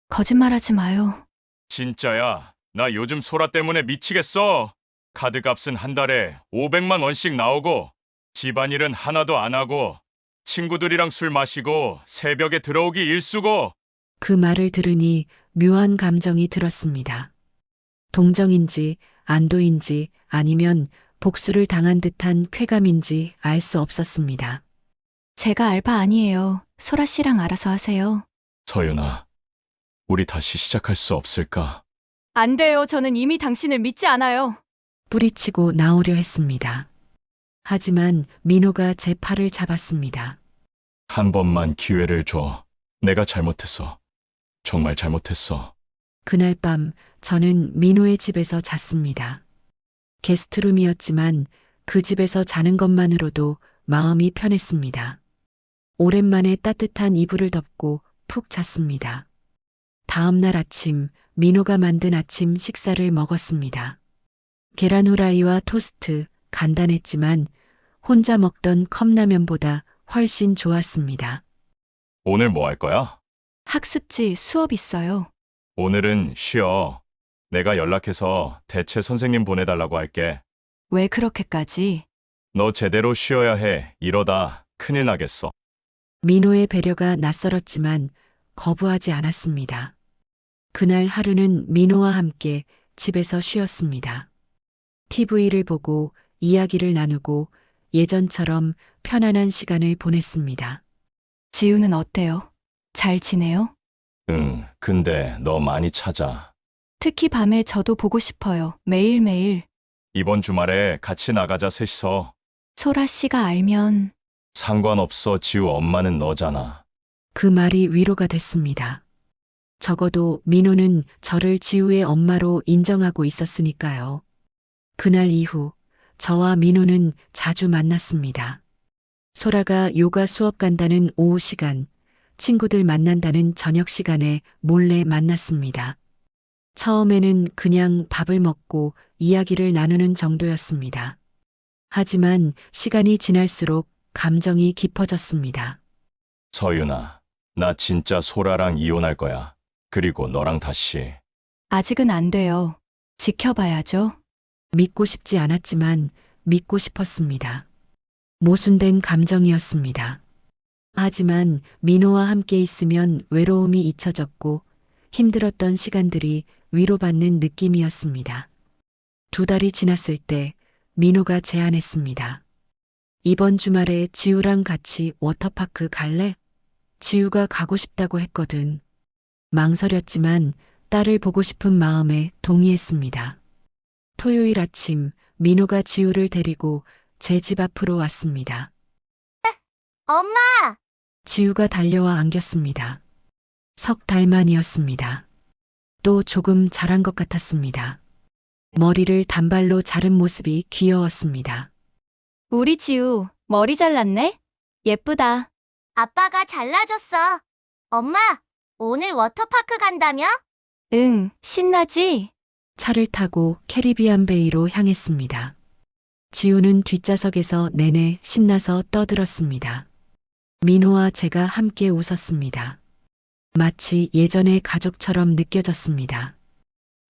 거짓말하지 마요. 진짜야. 나 요즘 소라 때문에 미치겠어. 카드값은 한 달에 500만 원씩 나오고 집안일은 하나도 안 하고 친구들이랑 술 마시고 새벽에 들어오기 일쑤고. 그 말을 들으니 묘한 감정이 들었습니다. 동정인지 안도인지 아니면 복수를 당한 듯한 쾌감인지 알 수 없었습니다. 제가 알바 아니에요. 소라 씨랑 알아서 하세요. 서윤아, 우리 다시 시작할 수 없을까? 안 돼요. 저는 이미 당신을 믿지 않아요. 뿌리치고 나오려 했습니다. 하지만 민호가 제 팔을 잡았습니다. 한 번만 기회를 줘. 내가 잘못했어. 정말 잘못했어. 그날 밤 저는 민호의 집에서 잤습니다. 게스트룸이었지만 그 집에서 자는 것만으로도 마음이 편했습니다. 오랜만에 따뜻한 이불을 덮고 푹 잤습니다. 다음 날 아침 민호가 만든 아침 식사를 먹었습니다. 계란 후라이와 토스트, 간단했지만 혼자 먹던 컵라면보다 훨씬 좋았습니다. 오늘 뭐 할 거야? 학습지 수업 있어요. 오늘은 쉬어. 내가 연락해서 대체 선생님 보내달라고 할게. 왜 그렇게까지? 너 제대로 쉬어야 해. 이러다 큰일 나겠어. 민호의 배려가 낯설었지만 거부하지 않았습니다. 그날 하루는 민호와 함께 집에서 쉬었습니다. TV를 보고 이야기를 나누고 예전처럼 편안한 시간을 보냈습니다. 지우는 어때요? 잘 지내요? 응, 근데 너 많이 찾아. 특히 밤에 저도 보고 싶어요. 매일매일. 이번 주말에 같이 나가자 셋이서. 소라 씨가 알면 상관없어, 지우 엄마는 너잖아. 그 말이 위로가 됐습니다. 적어도 민호는 저를 지우의 엄마로 인정하고 있었으니까요. 그날 이후 저와 민호는 자주 만났습니다. 소라가 요가 수업 간다는 오후 시간, 친구들 만난다는 저녁 시간에 몰래 만났습니다. 처음에는 그냥 밥을 먹고 이야기를 나누는 정도였습니다. 하지만 시간이 지날수록 감정이 깊어졌습니다. 서윤아, 나 진짜 소라랑 이혼할 거야. 그리고 너랑 다시. 아직은 안 돼요. 지켜봐야죠. 믿고 싶지 않았지만 믿고 싶었습니다. 모순된 감정이었습니다. 하지만 민호와 함께 있으면 외로움이 잊혀졌고 힘들었던 시간들이 위로받는 느낌이었습니다. 2달이 지났을 때 민호가 제안했습니다. 이번 주말에 지우랑 같이 워터파크 갈래? 지우가 가고 싶다고 했거든. 망설였지만 딸을 보고 싶은 마음에 동의했습니다. 토요일 아침 민호가 지우를 데리고 제 집 앞으로 왔습니다. 엄마! 지우가 달려와 안겼습니다. 석 달 만이었습니다. 또 조금 자란 것 같았습니다. 머리를 단발로 자른 모습이 귀여웠습니다. 우리 지우 머리 잘랐네? 예쁘다. 아빠가 잘라줬어. 엄마, 오늘 워터파크 간다며? 응, 신나지? 차를 타고 캐리비안 베이로 향했습니다. 지우는 뒷좌석에서 내내 신나서 떠들었습니다. 민호와 제가 함께 웃었습니다. 마치 예전의 가족처럼 느껴졌습니다.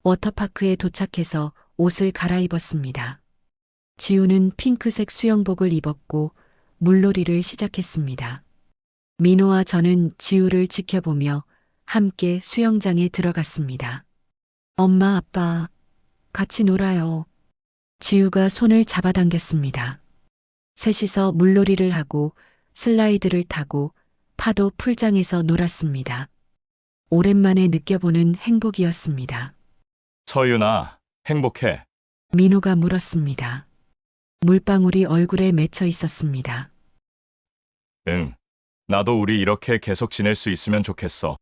워터파크에 도착해서 옷을 갈아입었습니다. 지우는 핑크색 수영복을 입었고 물놀이를 시작했습니다. 민호와 저는 지우를 지켜보며 함께 수영장에 들어갔습니다. 엄마, 아빠, 같이 놀아요. 지우가 손을 잡아당겼습니다. 셋이서 물놀이를 하고 슬라이드를 타고 파도 풀장에서 놀았습니다. 오랜만에 느껴보는 행복이었습니다. 서윤아, 행복해. 민호가 물었습니다. 물방울이 얼굴에 맺혀 있었습니다. 응. 나도 우리 이렇게 계속 지낼 수 있으면 좋겠어.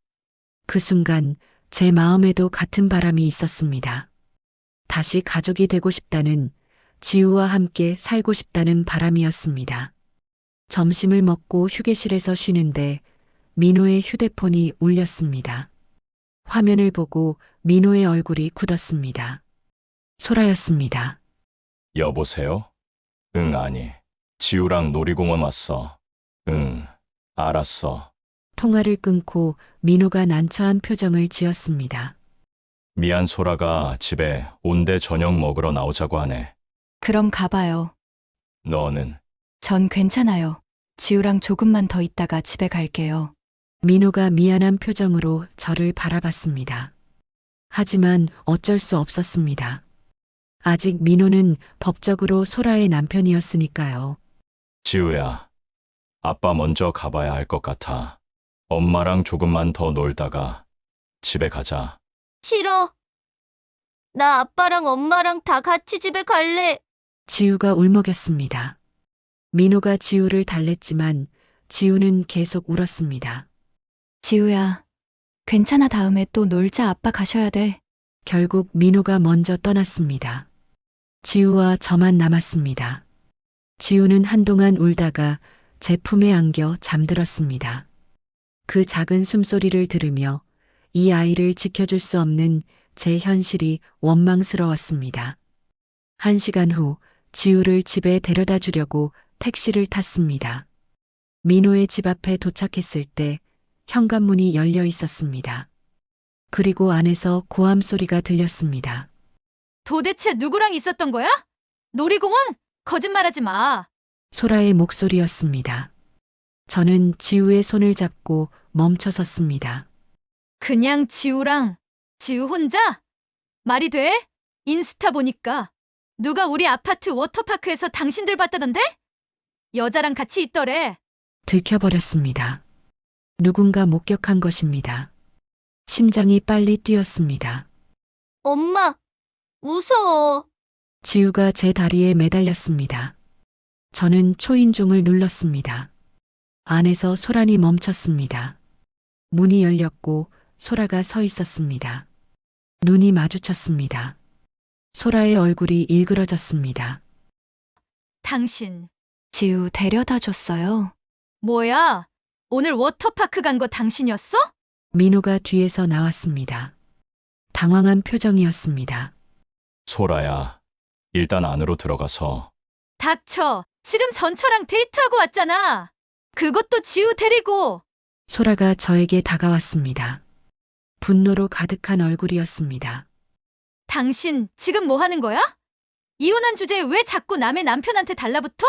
그 순간 제 마음에도 같은 바람이 있었습니다. 다시 가족이 되고 싶다는, 지우와 함께 살고 싶다는 바람이었습니다. 점심을 먹고 휴게실에서 쉬는데 민호의 휴대폰이 울렸습니다. 화면을 보고 민호의 얼굴이 굳었습니다. 소라였습니다. 여보세요? 응, 아니. 지우랑 놀이공원 왔어. 응, 알았어. 통화를 끊고 민호가 난처한 표정을 지었습니다. 미안, 소라가 집에 온대 저녁 먹으러 나오자고 하네. 그럼 가봐요. 너는? 전 괜찮아요. 지우랑 조금만 더 있다가 집에 갈게요. 민호가 미안한 표정으로 저를 바라봤습니다. 하지만 어쩔 수 없었습니다. 아직 민호는 법적으로 소라의 남편이었으니까요. 지우야, 아빠 먼저 가봐야 할 것 같아. 엄마랑 조금만 더 놀다가 집에 가자. 싫어. 나 아빠랑 엄마랑 다 같이 집에 갈래. 지우가 울먹였습니다. 민호가 지우를 달랬지만 지우는 계속 울었습니다. 지우야, 괜찮아. 다음에 또 놀자. 아빠 가셔야 돼. 결국 민호가 먼저 떠났습니다. 지우와 저만 남았습니다. 지우는 한동안 울다가 제 품에 안겨 잠들었습니다. 그 작은 숨소리를 들으며 이 아이를 지켜줄 수 없는 제 현실이 원망스러웠습니다. 1시간 후 지우를 집에 데려다 주려고 택시를 탔습니다. 민호의 집 앞에 도착했을 때 현관문이 열려 있었습니다. 그리고 안에서 고함 소리가 들렸습니다. 도대체 누구랑 있었던 거야? 놀이공원? 거짓말하지 마. 소라의 목소리였습니다. 저는 지우의 손을 잡고 멈춰 섰습니다. 그냥 지우랑. 지우 혼자? 말이 돼? 인스타 보니까 누가 우리 아파트 워터파크에서 당신들 봤다던데? 여자랑 같이 있더래. 들켜버렸습니다. 누군가 목격한 것입니다. 심장이 빨리 뛰었습니다. 엄마, 무서워. 지우가 제 다리에 매달렸습니다. 저는 초인종을 눌렀습니다. 안에서 소란이 멈췄습니다. 문이 열렸고 소라가 서 있었습니다. 눈이 마주쳤습니다. 소라의 얼굴이 일그러졌습니다. 당신, 지우 데려다 줬어요. 뭐야? 오늘 워터파크 간 거 당신이었어? 민호가 뒤에서 나왔습니다. 당황한 표정이었습니다. 소라야, 일단 안으로 들어가서. 닥쳐. 지금 전처랑 데이트하고 왔잖아. 그것도 지우 데리고. 소라가 저에게 다가왔습니다. 분노로 가득한 얼굴이었습니다. 당신 지금 뭐 하는 거야? 이혼한 주제에 왜 자꾸 남의 남편한테 달라붙어?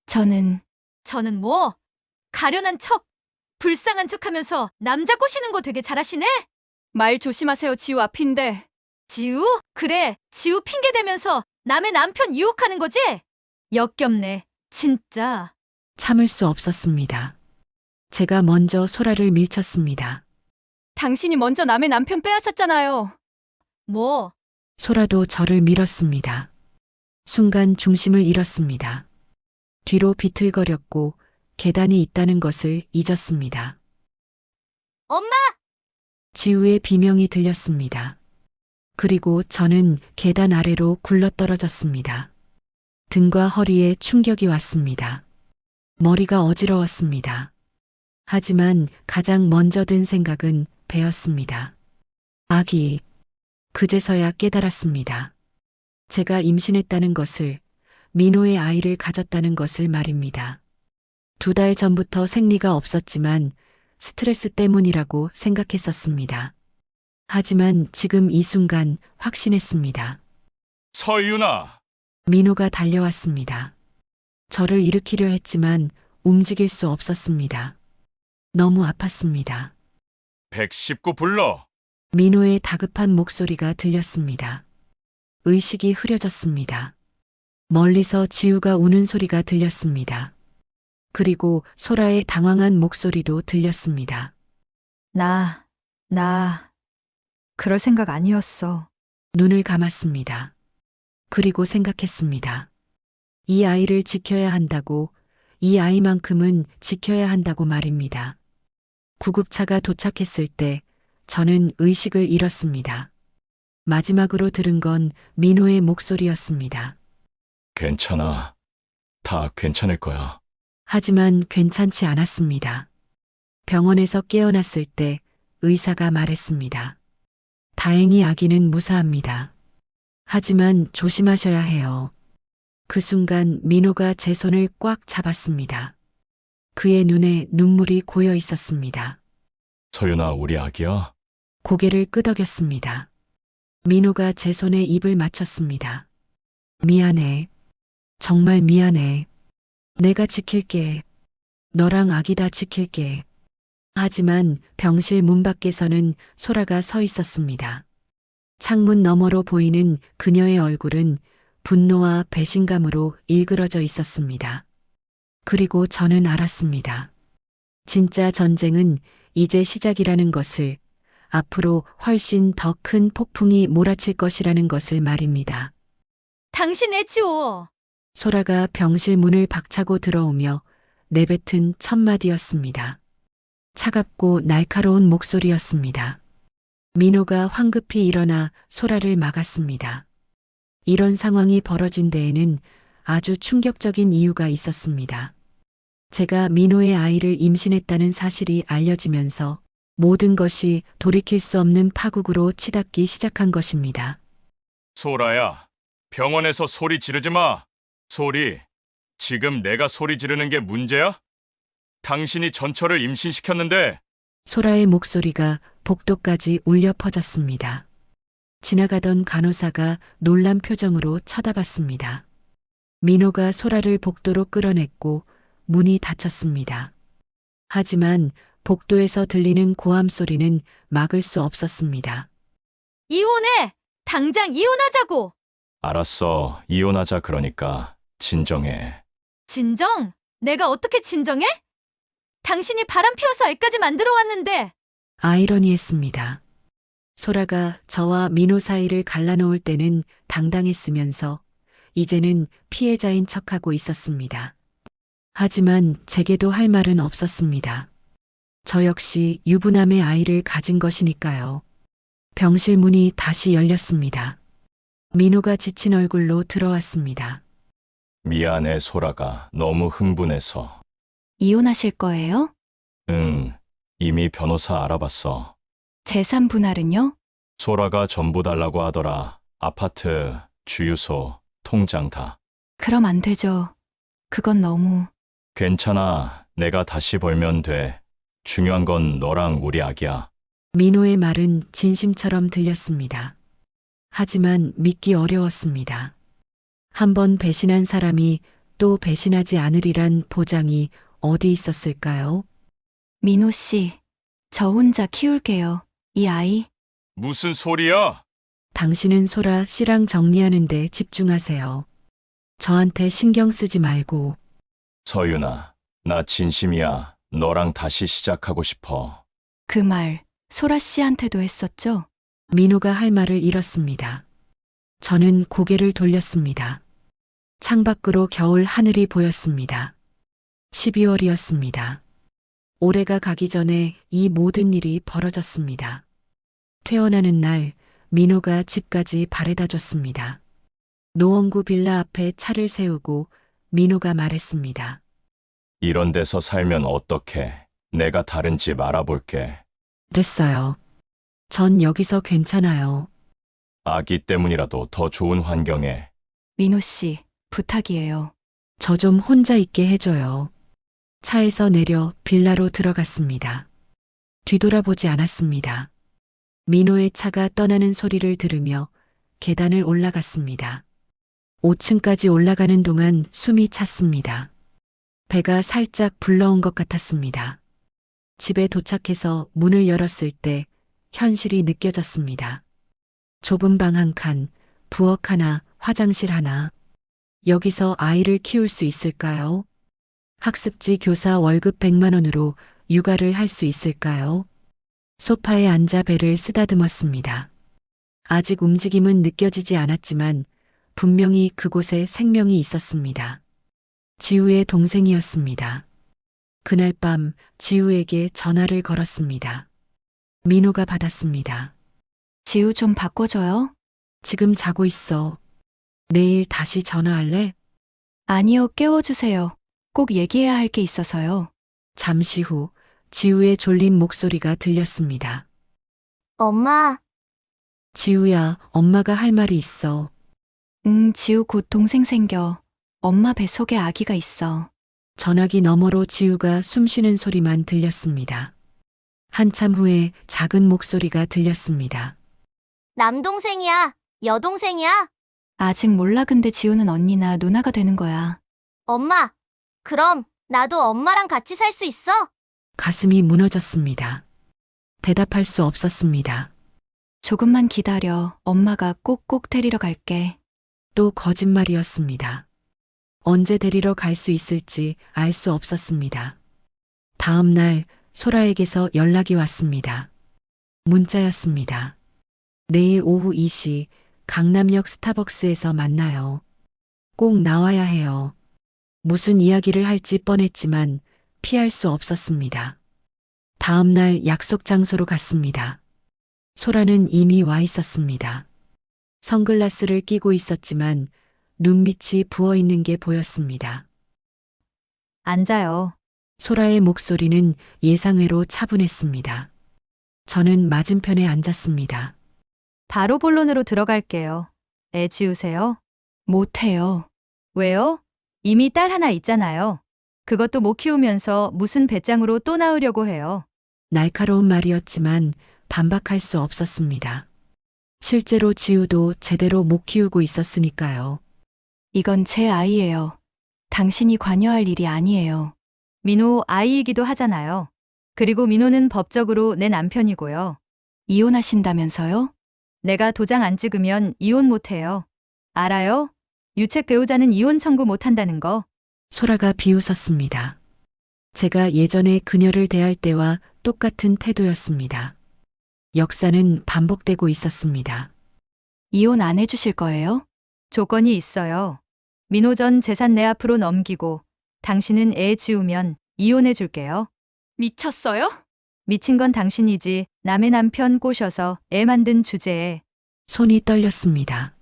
저는 저는 뭐? 가련한 척, 불쌍한 척 하면서 남자 꼬시는 거 되게 잘하시네? 말 조심하세요, 지우 앞인데. 지우? 그래, 지우 핑계 대면서 남의 남편 유혹하는 거지? 역겹네, 진짜. 참을 수 없었습니다. 제가 먼저 소라를 밀쳤습니다. 당신이 먼저 남의 남편 빼앗았잖아요. 뭐? 소라도 저를 밀었습니다. 순간 중심을 잃었습니다. 뒤로 비틀거렸고 계단이 있다는 것을 잊었습니다. 엄마! 지우의 비명이 들렸습니다. 그리고 저는 계단 아래로 굴러떨어졌습니다. 등과 허리에 충격이 왔습니다. 머리가 어지러웠습니다. 하지만 가장 먼저 든 생각은 배였습니다. 아기. 그제서야 깨달았습니다. 제가 임신했다는 것을, 민호의 아이를 가졌다는 것을 말입니다. 2달 전부터 생리가 없었지만 스트레스 때문이라고 생각했었습니다. 하지만 지금 이 순간 확신했습니다. 서윤아, 민호가 달려왔습니다. 저를 일으키려 했지만 움직일 수 없었습니다. 너무 아팠습니다. 119 불러. 민호의 다급한 목소리가 들렸습니다. 의식이 흐려졌습니다. 멀리서 지우가 우는 소리가 들렸습니다. 그리고 소라의 당황한 목소리도 들렸습니다. 나, 그럴 생각 아니었어. 눈을 감았습니다. 그리고 생각했습니다. 이 아이를 지켜야 한다고, 이 아이만큼은 지켜야 한다고 말입니다. 구급차가 도착했을 때 저는 의식을 잃었습니다. 마지막으로 들은 건 민호의 목소리였습니다. 괜찮아. 다 괜찮을 거야. 하지만 괜찮지 않았습니다. 병원에서 깨어났을 때 의사가 말했습니다. 다행히 아기는 무사합니다. 하지만 조심하셔야 해요. 그 순간 민호가 제 손을 꽉 잡았습니다. 그의 눈에 눈물이 고여 있었습니다. 서윤아, 우리 아기야? 고개를 끄덕였습니다. 민호가 제 손에 입을 맞췄습니다. 미안해. 정말 미안해. 내가 지킬게. 너랑 아기 다 지킬게. 하지만 병실 문 밖에서는 소라가 서 있었습니다. 창문 너머로 보이는 그녀의 얼굴은 분노와 배신감으로 일그러져 있었습니다. 그리고 저는 알았습니다. 진짜 전쟁은 이제 시작이라는 것을, 앞으로 훨씬 더 큰 폭풍이 몰아칠 것이라는 것을 말입니다. 당신 애 지워. 소라가 병실 문을 박차고 들어오며 내뱉은 첫 마디였습니다. 차갑고 날카로운 목소리였습니다. 민호가 황급히 일어나 소라를 막았습니다. 이런 상황이 벌어진 데에는 아주 충격적인 이유가 있었습니다. 제가 민호의 아이를 임신했다는 사실이 알려지면서 모든 것이 돌이킬 수 없는 파국으로 치닫기 시작한 것입니다. 소라야, 병원에서 소리 지르지 마. 소리. 지금 내가 소리 지르는 게 문제야? 당신이 전처를 임신시켰는데. 소라의 목소리가 복도까지 울려 퍼졌습니다. 지나가던 간호사가 놀란 표정으로 쳐다봤습니다. 민호가 소라를 복도로 끌어냈고 문이 닫혔습니다. 하지만 복도에서 들리는 고함 소리는 막을 수 없었습니다. 이혼해! 당장 이혼하자고! 알았어, 이혼하자. 그러니까 진정해. 진정? 내가 어떻게 진정해? 당신이 바람 피워서 애까지 만들어 왔는데. 아이러니했습니다. 소라가 저와 민호 사이를 갈라놓을 때는 당당했으면서 이제는 피해자인 척하고 있었습니다. 하지만 제게도 할 말은 없었습니다. 저 역시 유부남의 아이를 가진 것이니까요. 병실 문이 다시 열렸습니다. 민호가 지친 얼굴로 들어왔습니다. 미안해, 소라가 너무 흥분해서. 이혼하실 거예요? 응, 이미 변호사 알아봤어. 재산 분할은요? 소라가 전부 달라고 하더라. 아파트, 주유소, 통장 다. 그럼 안 되죠. 그건 너무. 괜찮아. 내가 다시 벌면 돼. 중요한 건 너랑 우리 아기야. 민호의 말은 진심처럼 들렸습니다. 하지만 믿기 어려웠습니다. 한번 배신한 사람이 또 배신하지 않으리란 보장이 어디 있었을까요? 민호 씨, 저 혼자 키울게요. 이 아이. 무슨 소리야? 당신은 소라 씨랑 정리하는데 집중하세요. 저한테 신경 쓰지 말고. 서윤아, 나 진심이야. 너랑 다시 시작하고 싶어. 그 말 소라 씨한테도 했었죠? 민호가 할 말을 잃었습니다. 저는 고개를 돌렸습니다. 창밖으로 겨울 하늘이 보였습니다. 12월이었습니다. 올해가 가기 전에 이 모든 일이 벌어졌습니다. 퇴원하는 날 민호가 집까지 바래다 줬습니다. 노원구 빌라 앞에 차를 세우고 민호가 말했습니다. 이런 데서 살면 어떡해. 내가 다른 집 알아볼게. 됐어요. 전 여기서 괜찮아요. 아기 때문이라도 더 좋은 환경에. 민호 씨, 부탁이에요. 저 좀 혼자 있게 해줘요. 차에서 내려 빌라로 들어갔습니다. 뒤돌아보지 않았습니다. 민호의 차가 떠나는 소리를 들으며 계단을 올라갔습니다. 5층까지 올라가는 동안 숨이 찼습니다. 배가 살짝 불러온 것 같았습니다. 집에 도착해서 문을 열었을 때 현실이 느껴졌습니다. 좁은 방 한 칸, 부엌 하나, 화장실 하나. 여기서 아이를 키울 수 있을까요? 학습지 교사 월급 100만 원으로 육아를 할 수 있을까요? 소파에 앉아 배를 쓰다듬었습니다. 아직 움직임은 느껴지지 않았지만 분명히 그곳에 생명이 있었습니다. 지우의 동생이었습니다. 그날 밤 지우에게 전화를 걸었습니다. 민호가 받았습니다. 지우 좀 바꿔줘요? 지금 자고 있어. 내일 다시 전화할래? 아니요, 깨워주세요. 꼭 얘기해야 할 게 있어서요. 잠시 후 지우의 졸린 목소리가 들렸습니다. 엄마, 지우야, 엄마가 할 말이 있어. 지우 곧 동생 생겨. 엄마 뱃속에 아기가 있어. 전화기 너머로 지우가 숨쉬는 소리만 들렸습니다. 한참 후에 작은 목소리가 들렸습니다. 남동생이야, 여동생이야? 아직 몰라. 근데 지우는 언니나 누나가 되는 거야. 엄마, 그럼 나도 엄마랑 같이 살 수 있어? 가슴이 무너졌습니다. 대답할 수 없었습니다. 조금만 기다려. 엄마가 꼭꼭 데리러 갈게. 또 거짓말이었습니다. 언제 데리러 갈 수 있을지 알 수 없었습니다. 다음 날 소라에게서 연락이 왔습니다. 문자였습니다. 내일 오후 2시 강남역 스타벅스에서 만나요. 꼭 나와야 해요. 무슨 이야기를 할지 뻔했지만 피할 수 없었습니다. 다음 날 약속 장소로 갔습니다. 소라는 이미 와 있었습니다. 선글라스를 끼고 있었지만 눈빛이 부어 있는 게 보였습니다. 앉아요. 소라의 목소리는 예상외로 차분했습니다. 저는 맞은편에 앉았습니다. 바로 본론으로 들어갈게요. 애 지우세요? 못해요. 왜요? 이미 딸 하나 있잖아요. 그것도 못 키우면서 무슨 배짱으로 또 낳으려고 해요. 날카로운 말이었지만 반박할 수 없었습니다. 실제로 지우도 제대로 못 키우고 있었으니까요. 이건 제 아이예요. 당신이 관여할 일이 아니에요. 민호 아이이기도 하잖아요. 그리고 민호는 법적으로 내 남편이고요. 이혼하신다면서요? 내가 도장 안 찍으면 이혼 못 해요. 알아요? 유책 배우자는 이혼 청구 못 한다는 거. 소라가 비웃었습니다. 제가 예전에 그녀를 대할 때와 똑같은 태도였습니다. 역사는 반복되고 있었습니다. 이혼 안 해주실 거예요? 조건이 있어요. 민호 전 재산 내 앞으로 넘기고 당신은 애 지우면 이혼해 줄게요. 미쳤어요? 미친 건 당신이지 남의 남편 꼬셔서 애 만든 주제에 손이 떨렸습니다.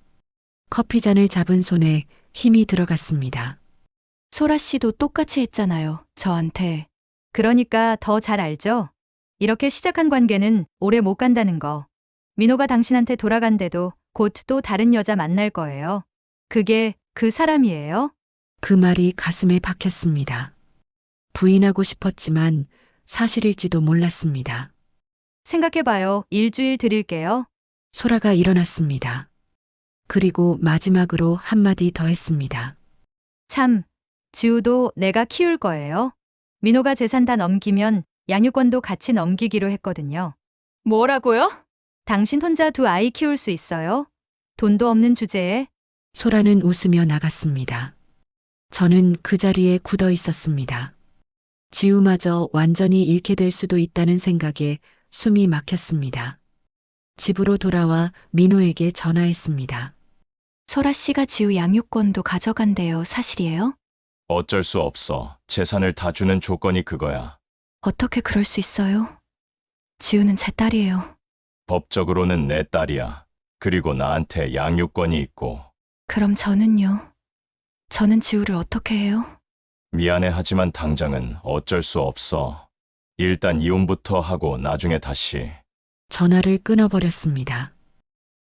커피잔을 잡은 손에 힘이 들어갔습니다. 소라 씨도 똑같이 했잖아요. 저한테. 그러니까 더 잘 알죠? 이렇게 시작한 관계는 오래 못 간다는 거. 민호가 당신한테 돌아간대도 곧 또 다른 여자 만날 거예요. 그게 그 사람이에요? 그 말이 가슴에 박혔습니다. 부인하고 싶었지만 사실일지도 몰랐습니다. 생각해봐요. 일주일 드릴게요. 소라가 일어났습니다. 그리고 마지막으로 한마디 더 했습니다. 참, 지우도 내가 키울 거예요. 민호가 재산 다 넘기면 양육권도 같이 넘기기로 했거든요. 뭐라고요? 당신 혼자 두 아이 키울 수 있어요? 돈도 없는 주제에 소라는 웃으며 나갔습니다. 저는 그 자리에 굳어 있었습니다. 지우마저 완전히 잃게 될 수도 있다는 생각에 숨이 막혔습니다. 집으로 돌아와 민호에게 전화했습니다. 소라 씨가 지우 양육권도 가져간대요. 사실이에요? 어쩔 수 없어. 재산을 다 주는 조건이 그거야. 어떻게 그럴 수 있어요? 지우는 제 딸이에요. 법적으로는 내 딸이야. 그리고 나한테 양육권이 있고. 그럼 저는요? 저는 지우를 어떻게 해요? 미안해 하지만 당장은 어쩔 수 없어. 일단 이혼부터 하고 나중에 다시. 전화를 끊어버렸습니다.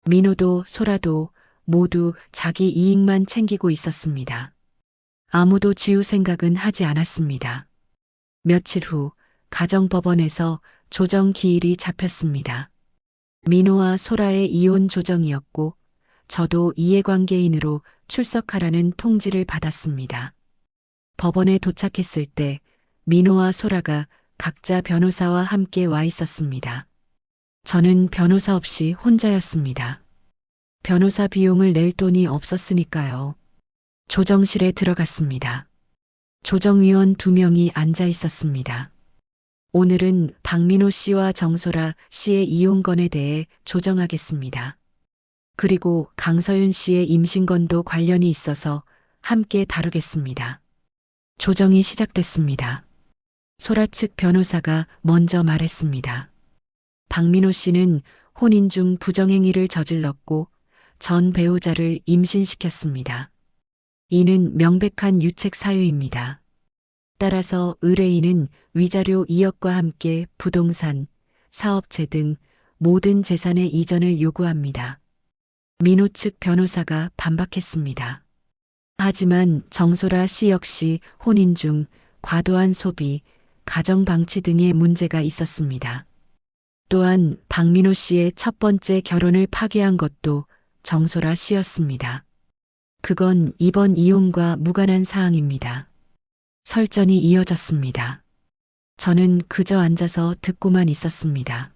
민호도 소라도 모두 자기 이익만 챙기고 있었습니다. 아무도 지우 생각은 하지 않았습니다. 며칠 후 가정법원에서 조정 기일이 잡혔습니다. 민호와 소라의 이혼 조정이었고 저도 이해관계인으로 출석하라는 통지를 받았습니다. 법원에 도착했을 때 민호와 소라가 각자 변호사와 함께 와 있었습니다. 저는 변호사 없이 혼자였습니다. 변호사 비용을 낼 돈이 없었으니까요. 조정실에 들어갔습니다. 조정위원 2명이 앉아 있었습니다. 오늘은 박민호 씨와 정소라 씨의 이혼건에 대해 조정하겠습니다. 그리고 강서윤 씨의 임신건도 관련이 있어서 함께 다루겠습니다. 조정이 시작됐습니다. 소라 측 변호사가 먼저 말했습니다. 박민호 씨는 혼인 중 부정행위를 저질렀고 전 배우자를 임신시켰습니다. 이는 명백한 유책 사유입니다. 따라서 의뢰인은 위자료 2억과 함께 부동산, 사업체 등 모든 재산의 이전을 요구합니다. 민호 측 변호사가 반박했습니다. 하지만 정소라 씨 역시 혼인 중 과도한 소비, 가정 방치 등의 문제가 있었습니다. 또한 박민호 씨의 첫 번째 결혼을 파기한 것도 정소라 씨였습니다. 그건 이번 이혼과 무관한 사항입니다. 설전이 이어졌습니다. 저는 그저 앉아서 듣고만 있었습니다.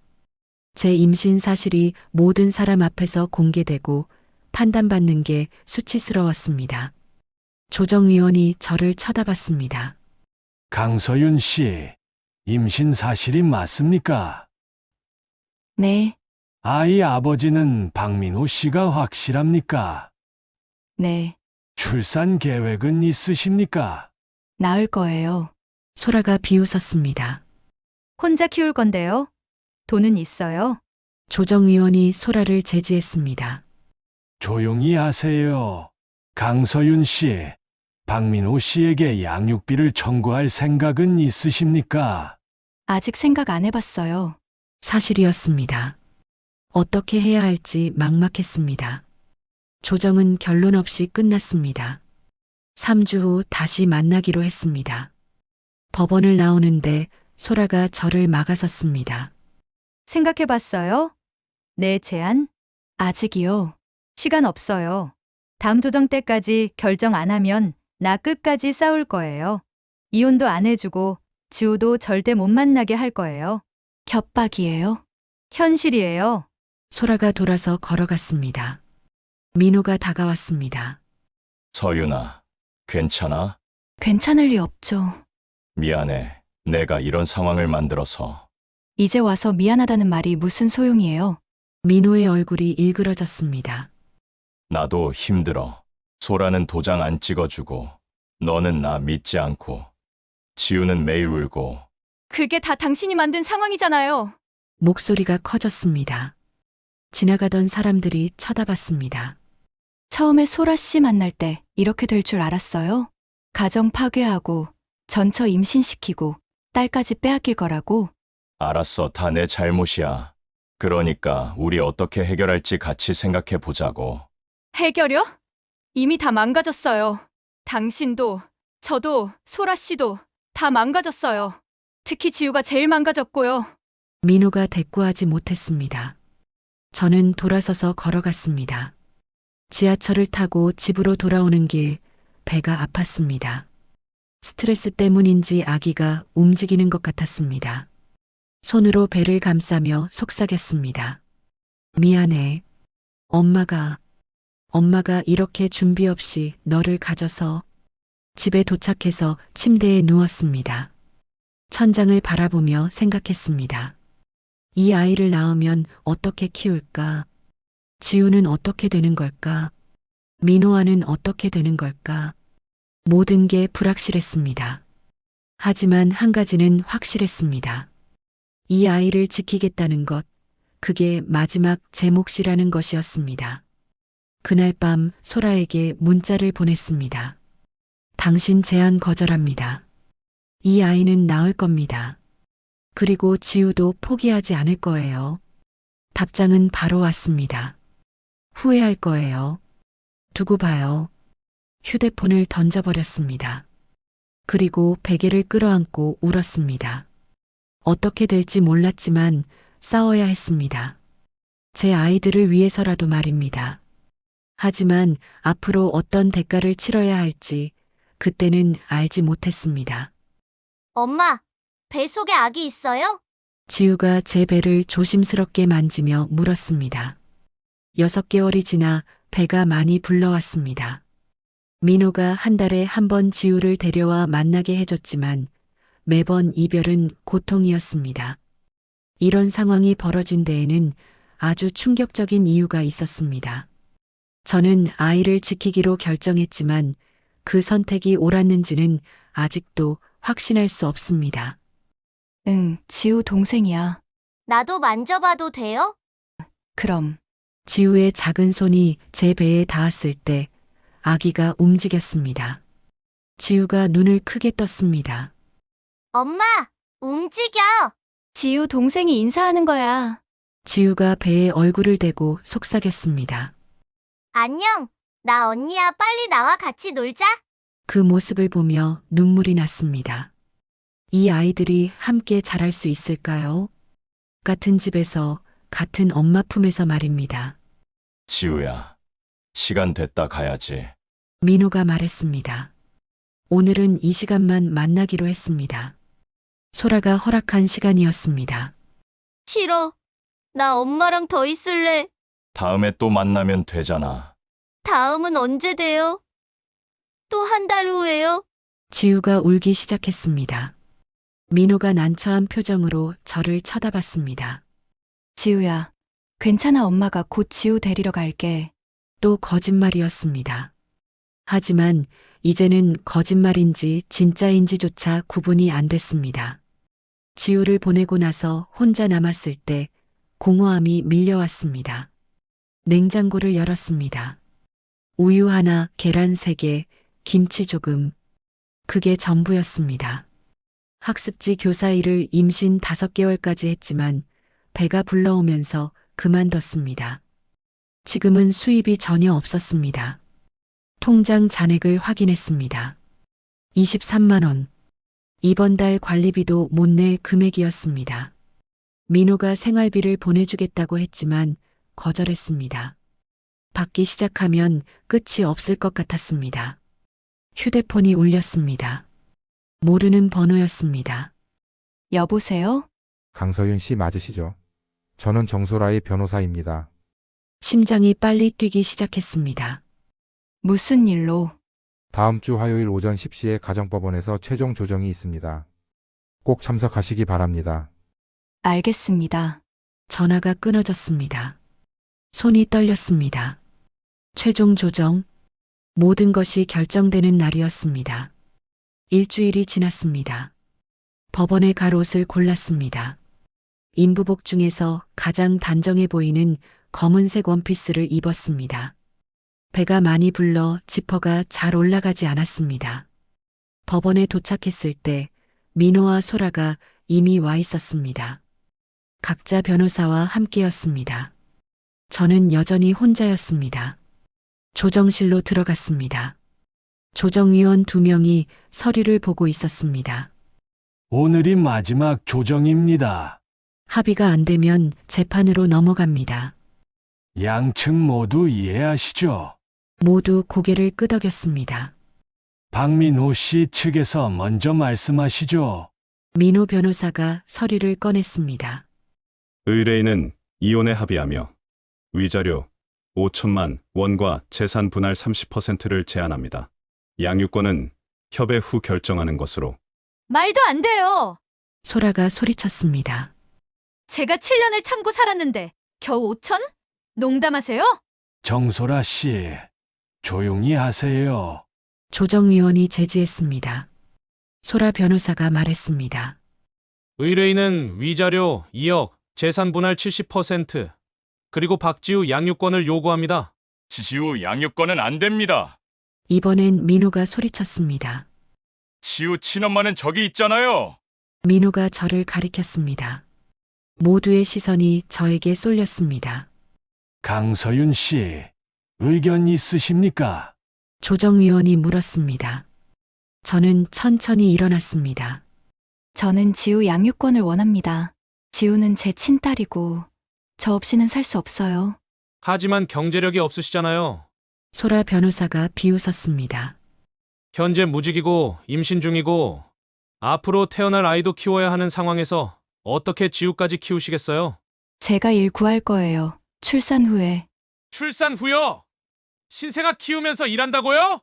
제 임신 사실이 모든 사람 앞에서 공개되고 판단받는 게 수치스러웠습니다. 조정위원이 저를 쳐다봤습니다. 강서윤 씨, 임신 사실이 맞습니까? 네, 아이 아버지는 박민호 씨가 확실합니까? 네. 출산 계획은 있으십니까? 나을 거예요. 소라가 비웃었습니다. 혼자 키울 건데요. 돈은 있어요. 조정위원이 소라를 제지했습니다. 조용히 하세요. 강서윤 씨, 박민호 씨에게 양육비를 청구할 생각은 있으십니까? 아직 생각 안 해봤어요. 사실이었습니다. 어떻게 해야 할지 막막했습니다. 조정은 결론 없이 끝났습니다. 3주 후 다시 만나기로 했습니다. 법원을 나오는데 소라가 저를 막아섰습니다. 생각해봤어요? 내 제안? 아직이요. 시간 없어요. 다음 조정 때까지 결정 안 하면 나 끝까지 싸울 거예요. 이혼도 안 해주고 지우도 절대 못 만나게 할 거예요. 협박이에요. 현실이에요. 소라가 돌아서 걸어갔습니다. 민호가 다가왔습니다. 서윤아, 괜찮아? 괜찮을 리 없죠. 미안해. 내가 이런 상황을 만들어서. 이제 와서 미안하다는 말이 무슨 소용이에요? 민호의 얼굴이 일그러졌습니다. 나도 힘들어. 소라는 도장 안 찍어주고, 너는 나 믿지 않고, 지우는 매일 울고. 그게 다 당신이 만든 상황이잖아요. 목소리가 커졌습니다. 지나가던 사람들이 쳐다봤습니다. 처음에 소라 씨 만날 때 이렇게 될 줄 알았어요? 가정 파괴하고 전처 임신시키고 딸까지 빼앗길 거라고? 알았어, 다 내 잘못이야. 그러니까 우리 어떻게 해결할지 같이 생각해 보자고. 해결요? 이미 다 망가졌어요. 당신도, 저도, 소라 씨도 다 망가졌어요. 특히 지우가 제일 망가졌고요. 민호가 대꾸하지 못했습니다. 저는 돌아서서 걸어갔습니다. 지하철을 타고 집으로 돌아오는 길, 배가 아팠습니다. 스트레스 때문인지 아기가 움직이는 것 같았습니다. 손으로 배를 감싸며 속삭였습니다. 미안해. 엄마가 이렇게 준비 없이 너를 가져서. 집에 도착해서 침대에 누웠습니다. 천장을 바라보며 생각했습니다. 이 아이를 낳으면 어떻게 키울까? 지우는 어떻게 되는 걸까? 민호와는 어떻게 되는 걸까? 모든 게 불확실했습니다. 하지만 한 가지는 확실했습니다. 이 아이를 지키겠다는 것, 그게 마지막 제 몫이라는 것이었습니다. 그날 밤 소라에게 문자를 보냈습니다. 당신 제안 거절합니다. 이 아이는 낳을 겁니다. 그리고 지우도 포기하지 않을 거예요. 답장은 바로 왔습니다. 후회할 거예요. 두고 봐요. 휴대폰을 던져버렸습니다. 그리고 베개를 끌어안고 울었습니다. 어떻게 될지 몰랐지만 싸워야 했습니다. 제 아이들을 위해서라도 말입니다. 하지만 앞으로 어떤 대가를 치러야 할지 그때는 알지 못했습니다. 엄마, 배 속에 아기 있어요? 지우가 제 배를 조심스럽게 만지며 물었습니다. 6개월이 지나 배가 많이 불러왔습니다. 민호가 한 달에 한 번 지우를 데려와 만나게 해줬지만 매번 이별은 고통이었습니다. 이런 상황이 벌어진 데에는 아주 충격적인 이유가 있었습니다. 저는 아이를 지키기로 결정했지만 그 선택이 옳았는지는 아직도 확신할 수 없습니다. 응, 지우 동생이야. 나도 만져봐도 돼요? 그럼. 지우의 작은 손이 제 배에 닿았을 때 아기가 움직였습니다. 지우가 눈을 크게 떴습니다. 엄마, 움직여! 지우 동생이 인사하는 거야. 지우가 배에 얼굴을 대고 속삭였습니다. 안녕, 나 언니야. 빨리 나와 같이 놀자. 그 모습을 보며 눈물이 났습니다. 이 아이들이 함께 자랄 수 있을까요? 같은 집에서, 같은 엄마 품에서 말입니다. 지우야, 시간 됐다 가야지. 민호가 말했습니다. 오늘은 이 시간만 만나기로 했습니다. 소라가 허락한 시간이었습니다. 싫어. 나 엄마랑 더 있을래. 다음에 또 만나면 되잖아. 다음은 언제 돼요? 또 한 달 후에요? 지우가 울기 시작했습니다. 민호가 난처한 표정으로 저를 쳐다봤습니다. 지우야, 괜찮아. 엄마가 곧 지우 데리러 갈게. 또 거짓말이었습니다. 하지만 이제는 거짓말인지 진짜인지조차 구분이 안 됐습니다. 지우를 보내고 나서 혼자 남았을 때 공허함이 밀려왔습니다. 냉장고를 열었습니다. 우유 하나, 계란 3개, 김치 조금. 그게 전부였습니다. 학습지 교사 일을 임신 5개월까지 했지만 배가 불러오면서 그만뒀습니다. 지금은 수입이 전혀 없었습니다. 통장 잔액을 확인했습니다. 23만 원. 이번 달 관리비도 못 낼 금액이었습니다. 민호가 생활비를 보내주겠다고 했지만 거절했습니다. 받기 시작하면 끝이 없을 것 같았습니다. 휴대폰이 울렸습니다. 모르는 번호였습니다. 여보세요? 강서윤 씨 맞으시죠? 저는 정소라의 변호사입니다. 심장이 빨리 뛰기 시작했습니다. 무슨 일로? 다음 주 화요일 오전 10시에 가정법원에서 최종 조정이 있습니다. 꼭 참석하시기 바랍니다. 알겠습니다. 전화가 끊어졌습니다. 손이 떨렸습니다. 최종 조정. 모든 것이 결정되는 날이었습니다. 일주일이 지났습니다. 법원에 갈 옷을 골랐습니다. 인부복 중에서 가장 단정해 보이는 검은색 원피스를 입었습니다. 배가 많이 불러 지퍼가 잘 올라가지 않았습니다. 법원에 도착했을 때 민호와 소라가 이미 와 있었습니다. 각자 변호사와 함께였습니다. 저는 여전히 혼자였습니다. 조정실로 들어갔습니다. 조정위원 2명이 서류를 보고 있었습니다. 오늘이 마지막 조정입니다. 합의가 안 되면 재판으로 넘어갑니다. 양측 모두 이해하시죠? 모두 고개를 끄덕였습니다. 박민호 씨 측에서 먼저 말씀하시죠. 민호 변호사가 서류를 꺼냈습니다. 의뢰인은 이혼에 합의하며 위자료 5천만 원과 재산 분할 30%를 제한합니다. 양육권은 협의 후 결정하는 것으로. 말도 안 돼요. 소라가 소리쳤습니다. 제가 7년을 참고 살았는데 겨우 5천? 농담하세요? 정소라 씨, 조용히 하세요. 조정위원이 제지했습니다. 소라 변호사가 말했습니다. 의뢰인은 위자료 2억, 재산 분할 70%, 그리고 박지우 양육권을 요구합니다. 지우 양육권은 안 됩니다. 이번엔 민호가 소리쳤습니다. 지우 친엄마는 저기 있잖아요. 민호가 저를 가리켰습니다. 모두의 시선이 저에게 쏠렸습니다. 강서윤 씨, 의견 있으십니까? 조정위원이 물었습니다. 저는 천천히 일어났습니다. 저는 지우 양육권을 원합니다. 지우는 제 친딸이고 저 없이는 살 수 없어요. 하지만 경제력이 없으시잖아요. 소라 변호사가 비웃었습니다. 현재 무직이고 임신 중이고 앞으로 태어날 아이도 키워야 하는 상황에서 어떻게 지우까지 키우시겠어요? 제가 일 구할 거예요. 출산 후에. 출산 후요? 신세가 키우면서 일한다고요?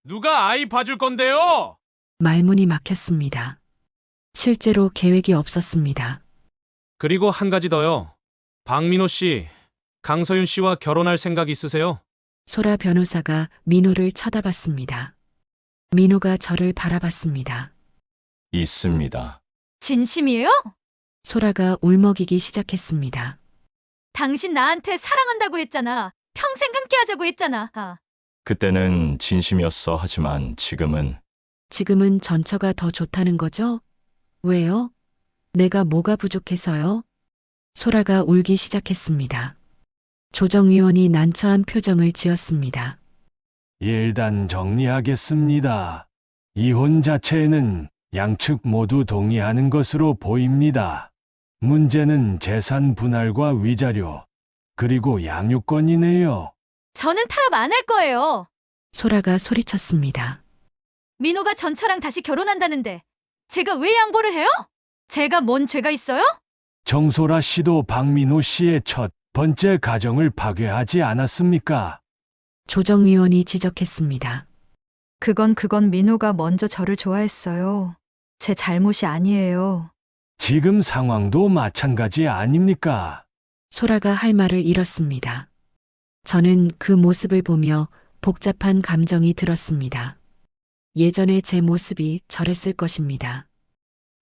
누가 아이 봐줄 건데요? 말문이 막혔습니다. 실제로 계획이 없었습니다. 그리고 한 가지 더요. 박민호 씨, 강서윤 씨와 결혼할 생각 있으세요? 소라 변호사가 민호를 쳐다봤습니다. 민호가 저를 바라봤습니다. 있습니다. 진심이에요? 소라가 울먹이기 시작했습니다. 당신 나한테 사랑한다고 했잖아. 평생 함께 하자고 했잖아. 그때는 진심이었어. 하지만 지금은 전처가 더 좋다는 거죠? 왜요? 내가 뭐가 부족해서요? 소라가 울기 시작했습니다. 조정위원이 난처한 표정을 지었습니다. 일단 정리하겠습니다. 이혼 자체에는 양측 모두 동의하는 것으로 보입니다. 문제는 재산 분할과 위자료, 그리고 양육권이네요. 저는 타협 안 할 거예요. 소라가 소리쳤습니다. 민호가 전처랑 다시 결혼한다는데 제가 왜 양보를 해요? 제가 뭔 죄가 있어요? 정소라 씨도 박민호 씨의 첫 번째 가정을 파괴하지 않았습니까? 조정위원이 지적했습니다. 그건 민호가 먼저 저를 좋아했어요. 제 잘못이 아니에요. 지금 상황도 마찬가지 아닙니까? 소라가 할 말을 잃었습니다. 저는 그 모습을 보며 복잡한 감정이 들었습니다. 예전에 제 모습이 저랬을 것입니다.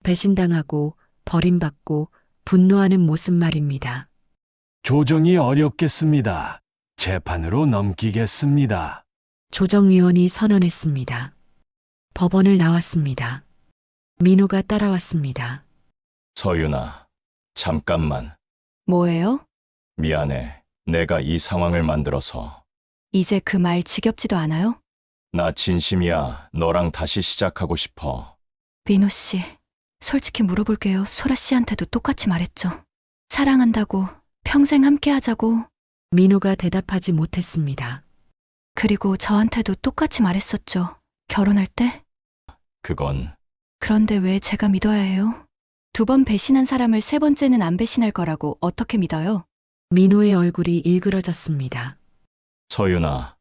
배신당하고 버림받고 분노하는 모습 말입니다. 조정이 어렵겠습니다. 재판으로 넘기겠습니다. 조정위원이 선언했습니다. 법원을 나왔습니다. 민호가 따라왔습니다. 서윤아, 잠깐만. 뭐예요? 미안해. 내가 이 상황을 만들어서. 이제 그 말 지겹지도 않아요? 나 진심이야. 너랑 다시 시작하고 싶어. 민호 씨, 솔직히 물어볼게요. 소라 씨한테도 똑같이 말했죠. 사랑한다고, 평생 함께 하자고. 민호가 대답하지 못했습니다. 그리고 저한테도 똑같이 말했었죠. 결혼할 때? 그건 그런데 왜 제가 믿어야 해요? 2번 배신한 사람을 3번째는 안 배신할 거라고 어떻게 믿어요? 민호의 얼굴이 일그러졌습니다. 서윤아,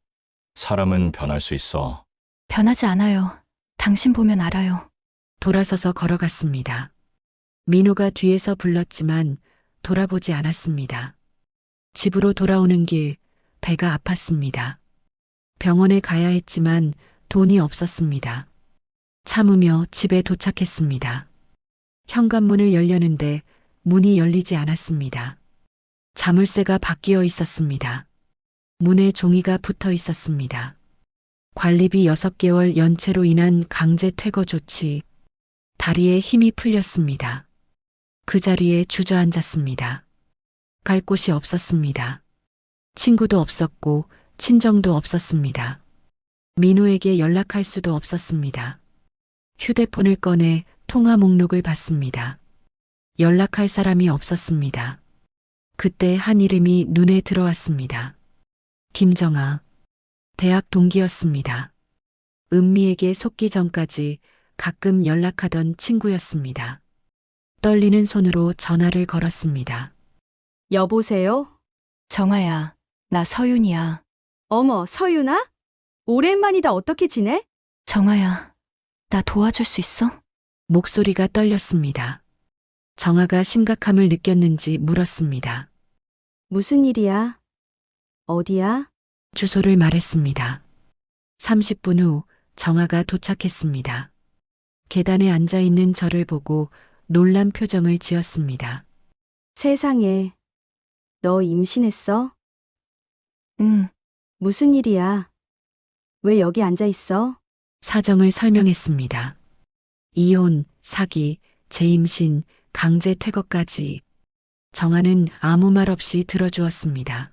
사람은 변할 수 있어. 변하지 않아요. 당신 보면 알아요. 돌아서서 걸어갔습니다. 민호가 뒤에서 불렀지만 돌아보지 않았습니다. 집으로 돌아오는 길 배가 아팠습니다. 병원에 가야 했지만 돈이 없었습니다. 참으며 집에 도착했습니다. 현관문을 열려는데 문이 열리지 않았습니다. 자물쇠가 바뀌어 있었습니다. 문에 종이가 붙어 있었습니다. 관리비 6개월 연체로 인한 강제 퇴거 조치. 다리에 힘이 풀렸습니다. 그 자리에 주저앉았습니다. 갈 곳이 없었습니다. 친구도 없었고 친정도 없었습니다. 민호에게 연락할 수도 없었습니다. 휴대폰을 꺼내 통화 목록을 봤습니다. 연락할 사람이 없었습니다. 그때 한 이름이 눈에 들어왔습니다. 김정아. 대학 동기였습니다. 은미에게 속기 전까지 가끔 연락하던 친구였습니다. 떨리는 손으로 전화를 걸었습니다. 여보세요? 정아야, 나 서윤이야. 어머, 서윤아? 오랜만이다. 어떻게 지내? 정아야, 나 도와줄 수 있어? 목소리가 떨렸습니다. 정아가 심각함을 느꼈는지 물었습니다. 무슨 일이야? 어디야? 주소를 말했습니다. 30분 후 정아가 도착했습니다. 계단에 앉아 있는 저를 보고 놀란 표정을 지었습니다. 세상에. 너 임신했어? 응, 무슨 일이야? 왜 여기 앉아 있어? 사정을 설명했습니다. 이혼, 사기, 재임신, 강제 퇴거까지. 정아는 아무 말 없이 들어주었습니다.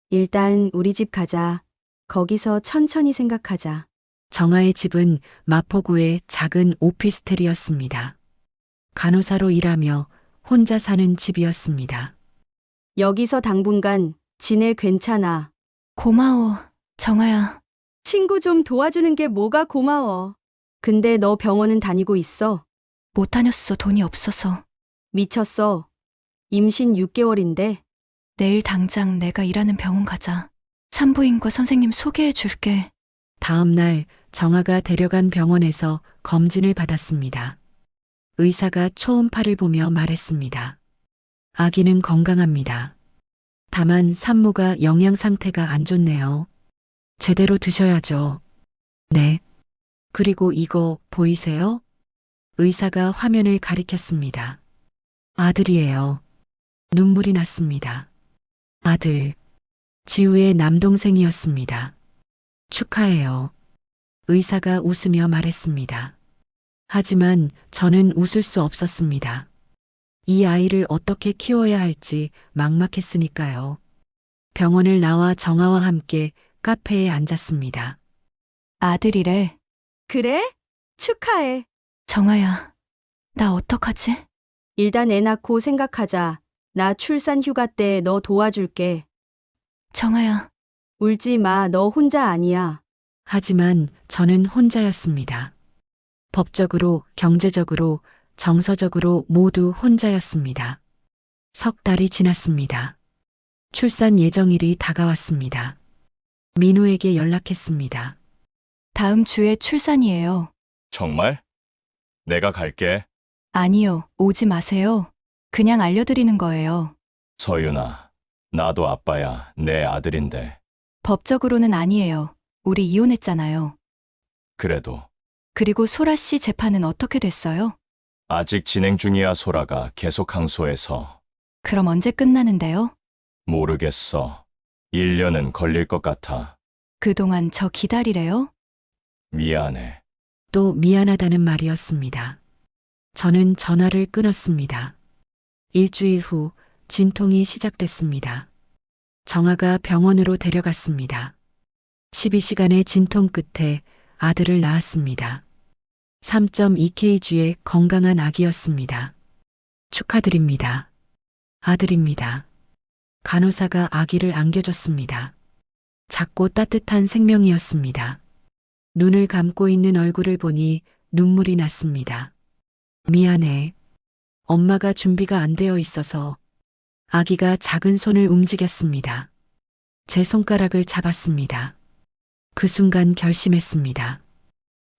일단 우리 집 가자. 거기서 천천히 생각하자. 정아의 집은 마포구의 작은 오피스텔이었습니다. 간호사로 일하며 혼자 사는 집이었습니다. 여기서 당분간 지내. 괜찮아. 고마워, 정아야. 친구 좀 도와주는 게 뭐가 고마워. 근데 너 병원은 다니고 있어. 못 다녔어, 돈이 없어서. 미쳤어. 임신 6개월인데. 내일 당장 내가 일하는 병원 가자. 산부인과 선생님 소개해 줄게. 다음 날 정아가 데려간 병원에서 검진을 받았습니다. 의사가 초음파를 보며 말했습니다. 아기는 건강합니다. 다만 산모가 영양 상태가 안 좋네요. 제대로 드셔야죠. 네. 그리고 이거 보이세요? 의사가 화면을 가리켰습니다. 아들이에요. 눈물이 났습니다. 아들. 지우의 남동생이었습니다. 축하해요. 의사가 웃으며 말했습니다. 하지만 저는 웃을 수 없었습니다. 이 아이를 어떻게 키워야 할지 막막했으니까요. 병원을 나와 정아와 함께 카페에 앉았습니다. 아들이래. 그래? 축하해. 정아야, 나 어떡하지? 일단 애 낳고 생각하자. 나 출산 휴가 때 너 도와줄게. 정아야, 울지 마. 너 혼자 아니야. 하지만 저는 혼자였습니다. 법적으로, 경제적으로, 정서적으로 모두 혼자였습니다. 석 달이 지났습니다. 출산 예정일이 다가왔습니다. 민호에게 연락했습니다. 다음 주에 출산이에요. 정말? 내가 갈게. 아니요, 오지 마세요. 그냥 알려드리는 거예요. 서윤아, 나도 아빠야. 내 아들인데. 법적으로는 아니에요. 우리 이혼했잖아요. 그래도 그리고 소라 씨 재판은 어떻게 됐어요? 아직 진행 중이야. 소라가 계속 항소해서. 그럼 언제 끝나는데요? 모르겠어. 1년은 걸릴 것 같아. 그동안 저 기다리래요? 미안해. 또 미안하다는 말이었습니다. 저는 전화를 끊었습니다. 일주일 후 진통이 시작됐습니다. 정아가 병원으로 데려갔습니다. 12시간의 진통 끝에 아들을 낳았습니다. 3.2kg의 건강한 아기였습니다. 축하드립니다. 아들입니다. 간호사가 아기를 안겨줬습니다. 작고 따뜻한 생명이었습니다. 눈을 감고 있는 얼굴을 보니 눈물이 났습니다. 미안해. 엄마가 준비가 안 되어 있어서. 아기가 작은 손을 움직였습니다. 제 손가락을 잡았습니다. 그 순간 결심했습니다.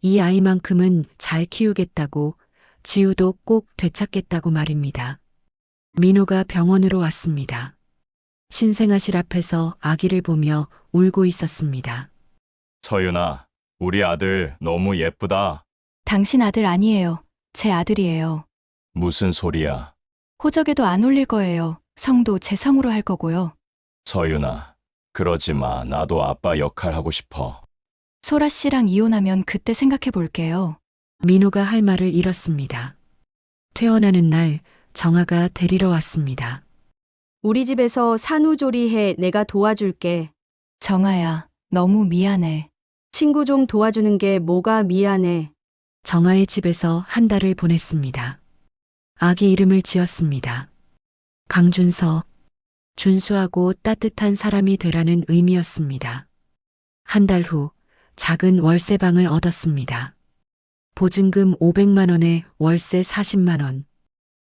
이 아이만큼은 잘 키우겠다고 지우도 꼭 되찾겠다고 말입니다. 민호가 병원으로 왔습니다. 신생아실 앞에서 아기를 보며 울고 있었습니다. 서윤아, 우리 아들 너무 예쁘다. 당신 아들 아니에요. 제 아들이에요. 무슨 소리야? 호적에도 안 올릴 거예요. 성도 제 성으로 할 거고요. 서윤아, 그러지 마. 나도 아빠 역할 하고 싶어. 소라 씨랑 이혼하면 그때 생각해 볼게요. 민호가 할 말을 잃었습니다. 퇴원하는 날 정아가 데리러 왔습니다. 우리 집에서 산후조리해 내가 도와줄게. 정아야, 너무 미안해. 친구 좀 도와주는 게 뭐가 미안해. 정아의 집에서 한 달을 보냈습니다. 아기 이름을 지었습니다. 강준서, 준수하고 따뜻한 사람이 되라는 의미였습니다. 한 달 후 작은 월세방을 얻었습니다. 보증금 500만 원에 월세 40만 원.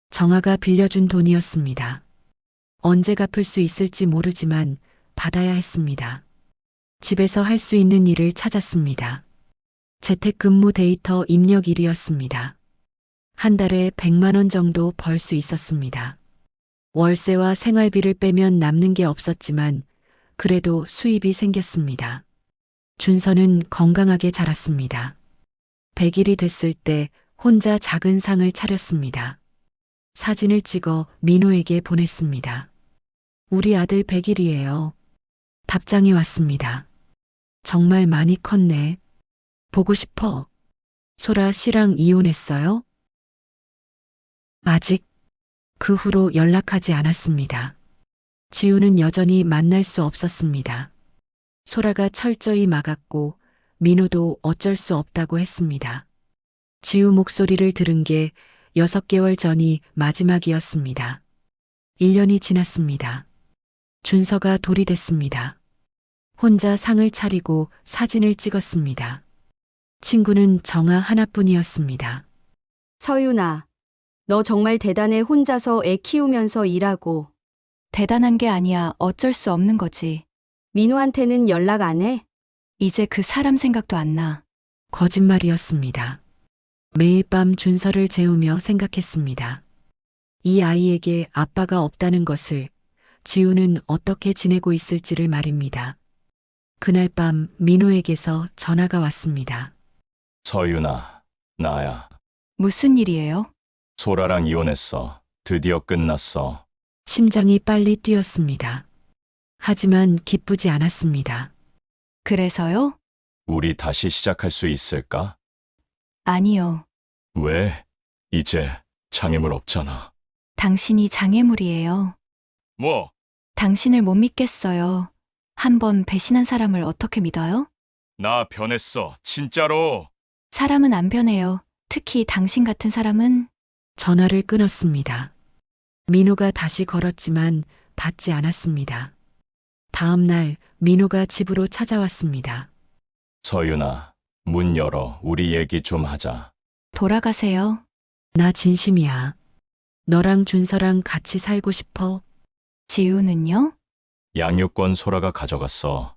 정아가 빌려준 돈이었습니다. 언제 갚을 수 있을지 모르지만 받아야 했습니다. 집에서 할 수 있는 일을 찾았습니다. 재택근무 데이터 입력 일이었습니다. 한 달에 100만 원 정도 벌 수 있었습니다. 월세와 생활비를 빼면 남는 게 없었지만 그래도 수입이 생겼습니다. 준서는 건강하게 자랐습니다. 100일이 됐을 때 혼자 작은 상을 차렸습니다. 사진을 찍어 민호에게 보냈습니다. 우리 아들 100일이에요. 답장이 왔습니다. 정말 많이 컸네. 보고 싶어. 소라 씨랑 이혼했어요? 아직. 그 후로 연락하지 않았습니다. 지우는 여전히 만날 수 없었습니다. 소라가 철저히 막았고 민호도 어쩔 수 없다고 했습니다. 지우 목소리를 들은 게 6개월 전이 마지막이었습니다. 1년이 지났습니다. 준서가 돌이 됐습니다. 혼자 상을 차리고 사진을 찍었습니다. 친구는 정아 하나뿐이었습니다. 서윤아, 너 정말 대단해. 혼자서 애 키우면서 일하고. 대단한 게 아니야. 어쩔 수 없는 거지. 민호한테는 연락 안 해? 이제 그 사람 생각도 안 나. 거짓말이었습니다. 매일 밤 준서를 재우며 생각했습니다. 이 아이에게 아빠가 없다는 것을, 지우는 어떻게 지내고 있을지를 말입니다. 그날 밤 민호에게서 전화가 왔습니다. 서윤아, 나야. 무슨 일이에요? 소라랑 이혼했어. 드디어 끝났어. 심장이 빨리 뛰었습니다. 하지만 기쁘지 않았습니다. 그래서요? 우리 다시 시작할 수 있을까? 아니요. 왜? 이제 장애물 없잖아. 당신이 장애물이에요. 뭐? 당신을 못 믿겠어요. 한 번 배신한 사람을 어떻게 믿어요? 나 변했어. 진짜로. 사람은 안 변해요. 특히 당신 같은 사람은. 전화를 끊었습니다. 민호가 다시 걸었지만 받지 않았습니다. 다음 날 민호가 집으로 찾아왔습니다. 서윤아, 문 열어. 우리 얘기 좀 하자. 돌아가세요. 나 진심이야. 너랑 준서랑 같이 살고 싶어. 지우는요? 양육권 소라가 가져갔어.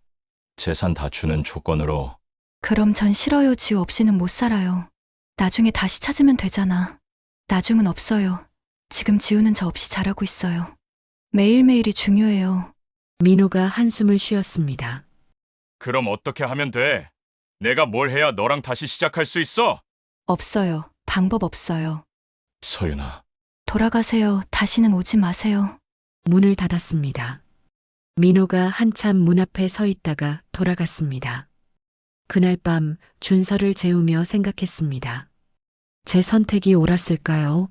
재산 다 주는 조건으로. 그럼 전 싫어요. 지우 없이는 못 살아요. 나중에 다시 찾으면 되잖아. 나중은 없어요. 지금 지우는 저 없이 잘하고 있어요. 매일매일이 중요해요. 민호가 한숨을 쉬었습니다. 그럼 어떻게 하면 돼? 내가 뭘 해야 너랑 다시 시작할 수 있어? 없어요. 방법 없어요. 서윤아. 돌아가세요. 다시는 오지 마세요. 문을 닫았습니다. 민호가 한참 문 앞에 서 있다가 돌아갔습니다. 그날 밤 준서를 재우며 생각했습니다. 제 선택이 옳았을까요?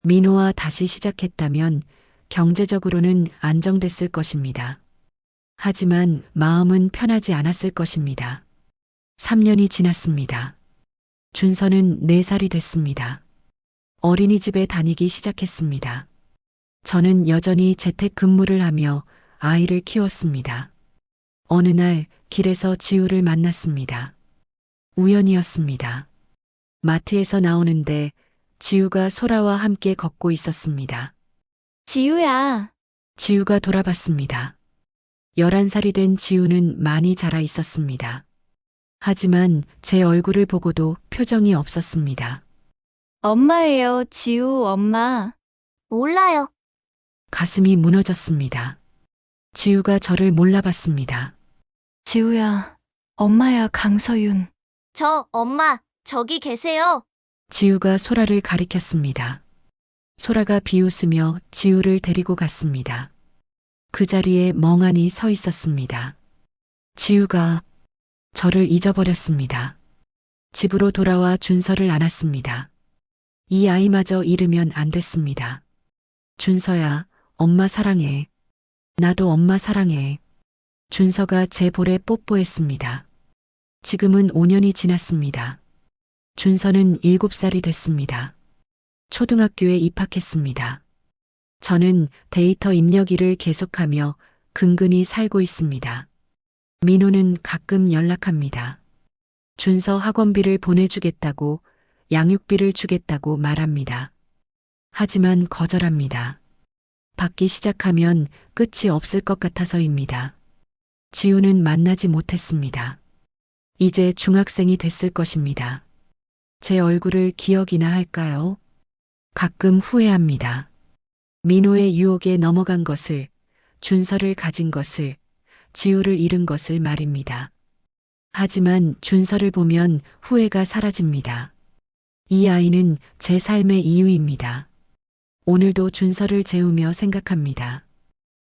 민호와 다시 시작했다면 경제적으로는 안정됐을 것입니다. 하지만 마음은 편하지 않았을 것입니다. 3년이 지났습니다. 준서는 4살이 됐습니다. 어린이집에 다니기 시작했습니다. 저는 여전히 재택근무를 하며 아이를 키웠습니다. 어느 날 길에서 지우를 만났습니다. 우연이었습니다. 마트에서 나오는데 지우가 소라와 함께 걷고 있었습니다. 지우야. 지우가 돌아봤습니다. 11살이 된 지우는 많이 자라 있었습니다. 하지만 제 얼굴을 보고도 표정이 없었습니다. 엄마예요, 지우 엄마. 몰라요. 가슴이 무너졌습니다. 지우가 저를 몰라봤습니다. 지우야, 엄마야, 강서윤. 저 엄마 저기 계세요. 지우가 소라를 가리켰습니다. 소라가 비웃으며 지우를 데리고 갔습니다. 그 자리에 멍하니 서 있었습니다. 지우가 저를 잊어버렸습니다. 집으로 돌아와 준서를 안았습니다. 이 아이마저 잃으면 안 됐습니다. 준서야, 엄마 사랑해. 나도 엄마 사랑해. 준서가 제 볼에 뽀뽀했습니다. 지금은 5년이 지났습니다. 준서는 7살이 됐습니다. 초등학교에 입학했습니다. 저는 데이터 입력일을 계속하며 근근히 살고 있습니다. 민호는 가끔 연락합니다. 준서 학원비를 보내주겠다고, 양육비를 주겠다고 말합니다. 하지만 거절합니다. 받기 시작하면 끝이 없을 것 같아서입니다. 지우는 만나지 못했습니다. 이제 중학생이 됐을 것입니다. 제 얼굴을 기억이나 할까요? 가끔 후회합니다. 민호의 유혹에 넘어간 것을, 준서를 가진 것을, 지우를 잃은 것을 말입니다. 하지만 준서를 보면 후회가 사라집니다. 이 아이는 제 삶의 이유입니다. 오늘도 준서를 재우며 생각합니다.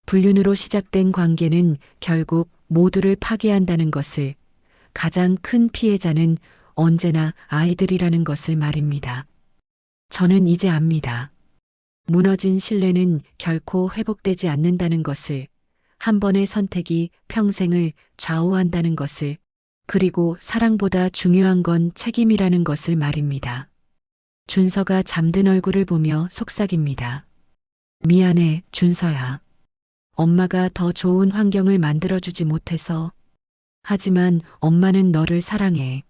불륜으로 시작된 관계는 결국 모두를 파괴한다는 것을, 가장 큰 피해자는 언제나 아이들이라는 것을 말입니다. 저는 이제 압니다. 무너진 신뢰는 결코 회복되지 않는다는 것을, 한 번의 선택이 평생을 좌우한다는 것을, 그리고 사랑보다 중요한 건 책임이라는 것을 말입니다. 준서가 잠든 얼굴을 보며 속삭입니다. 미안해, 준서야. 엄마가 더 좋은 환경을 만들어주지 못해서. 하지만 엄마는 너를 사랑해.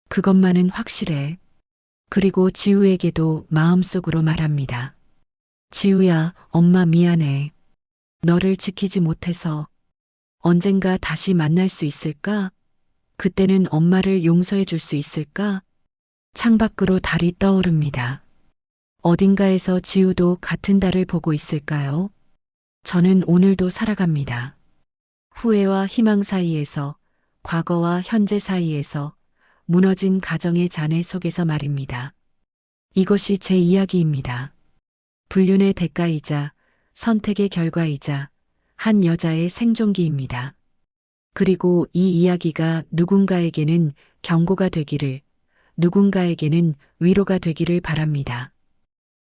그것만은 확실해. 그리고 지우에게도 마음속으로 말합니다. 지우야, 엄마 미안해. 너를 지키지 못해서. 언젠가 다시 만날 수 있을까? 그때는 엄마를 용서해 줄 수 있을까? 창밖으로 달이 떠오릅니다. 어딘가에서 지우도 같은 달을 보고 있을까요? 저는 오늘도 살아갑니다. 후회와 희망 사이에서, 과거와 현재 사이에서, 무너진 가정의 잔해 속에서 말입니다. 이것이 제 이야기입니다. 불륜의 대가이자, 선택의 결과이자, 한 여자의 생존기입니다. 그리고 이 이야기가 누군가에게는 경고가 되기를, 누군가에게는 위로가 되기를 바랍니다.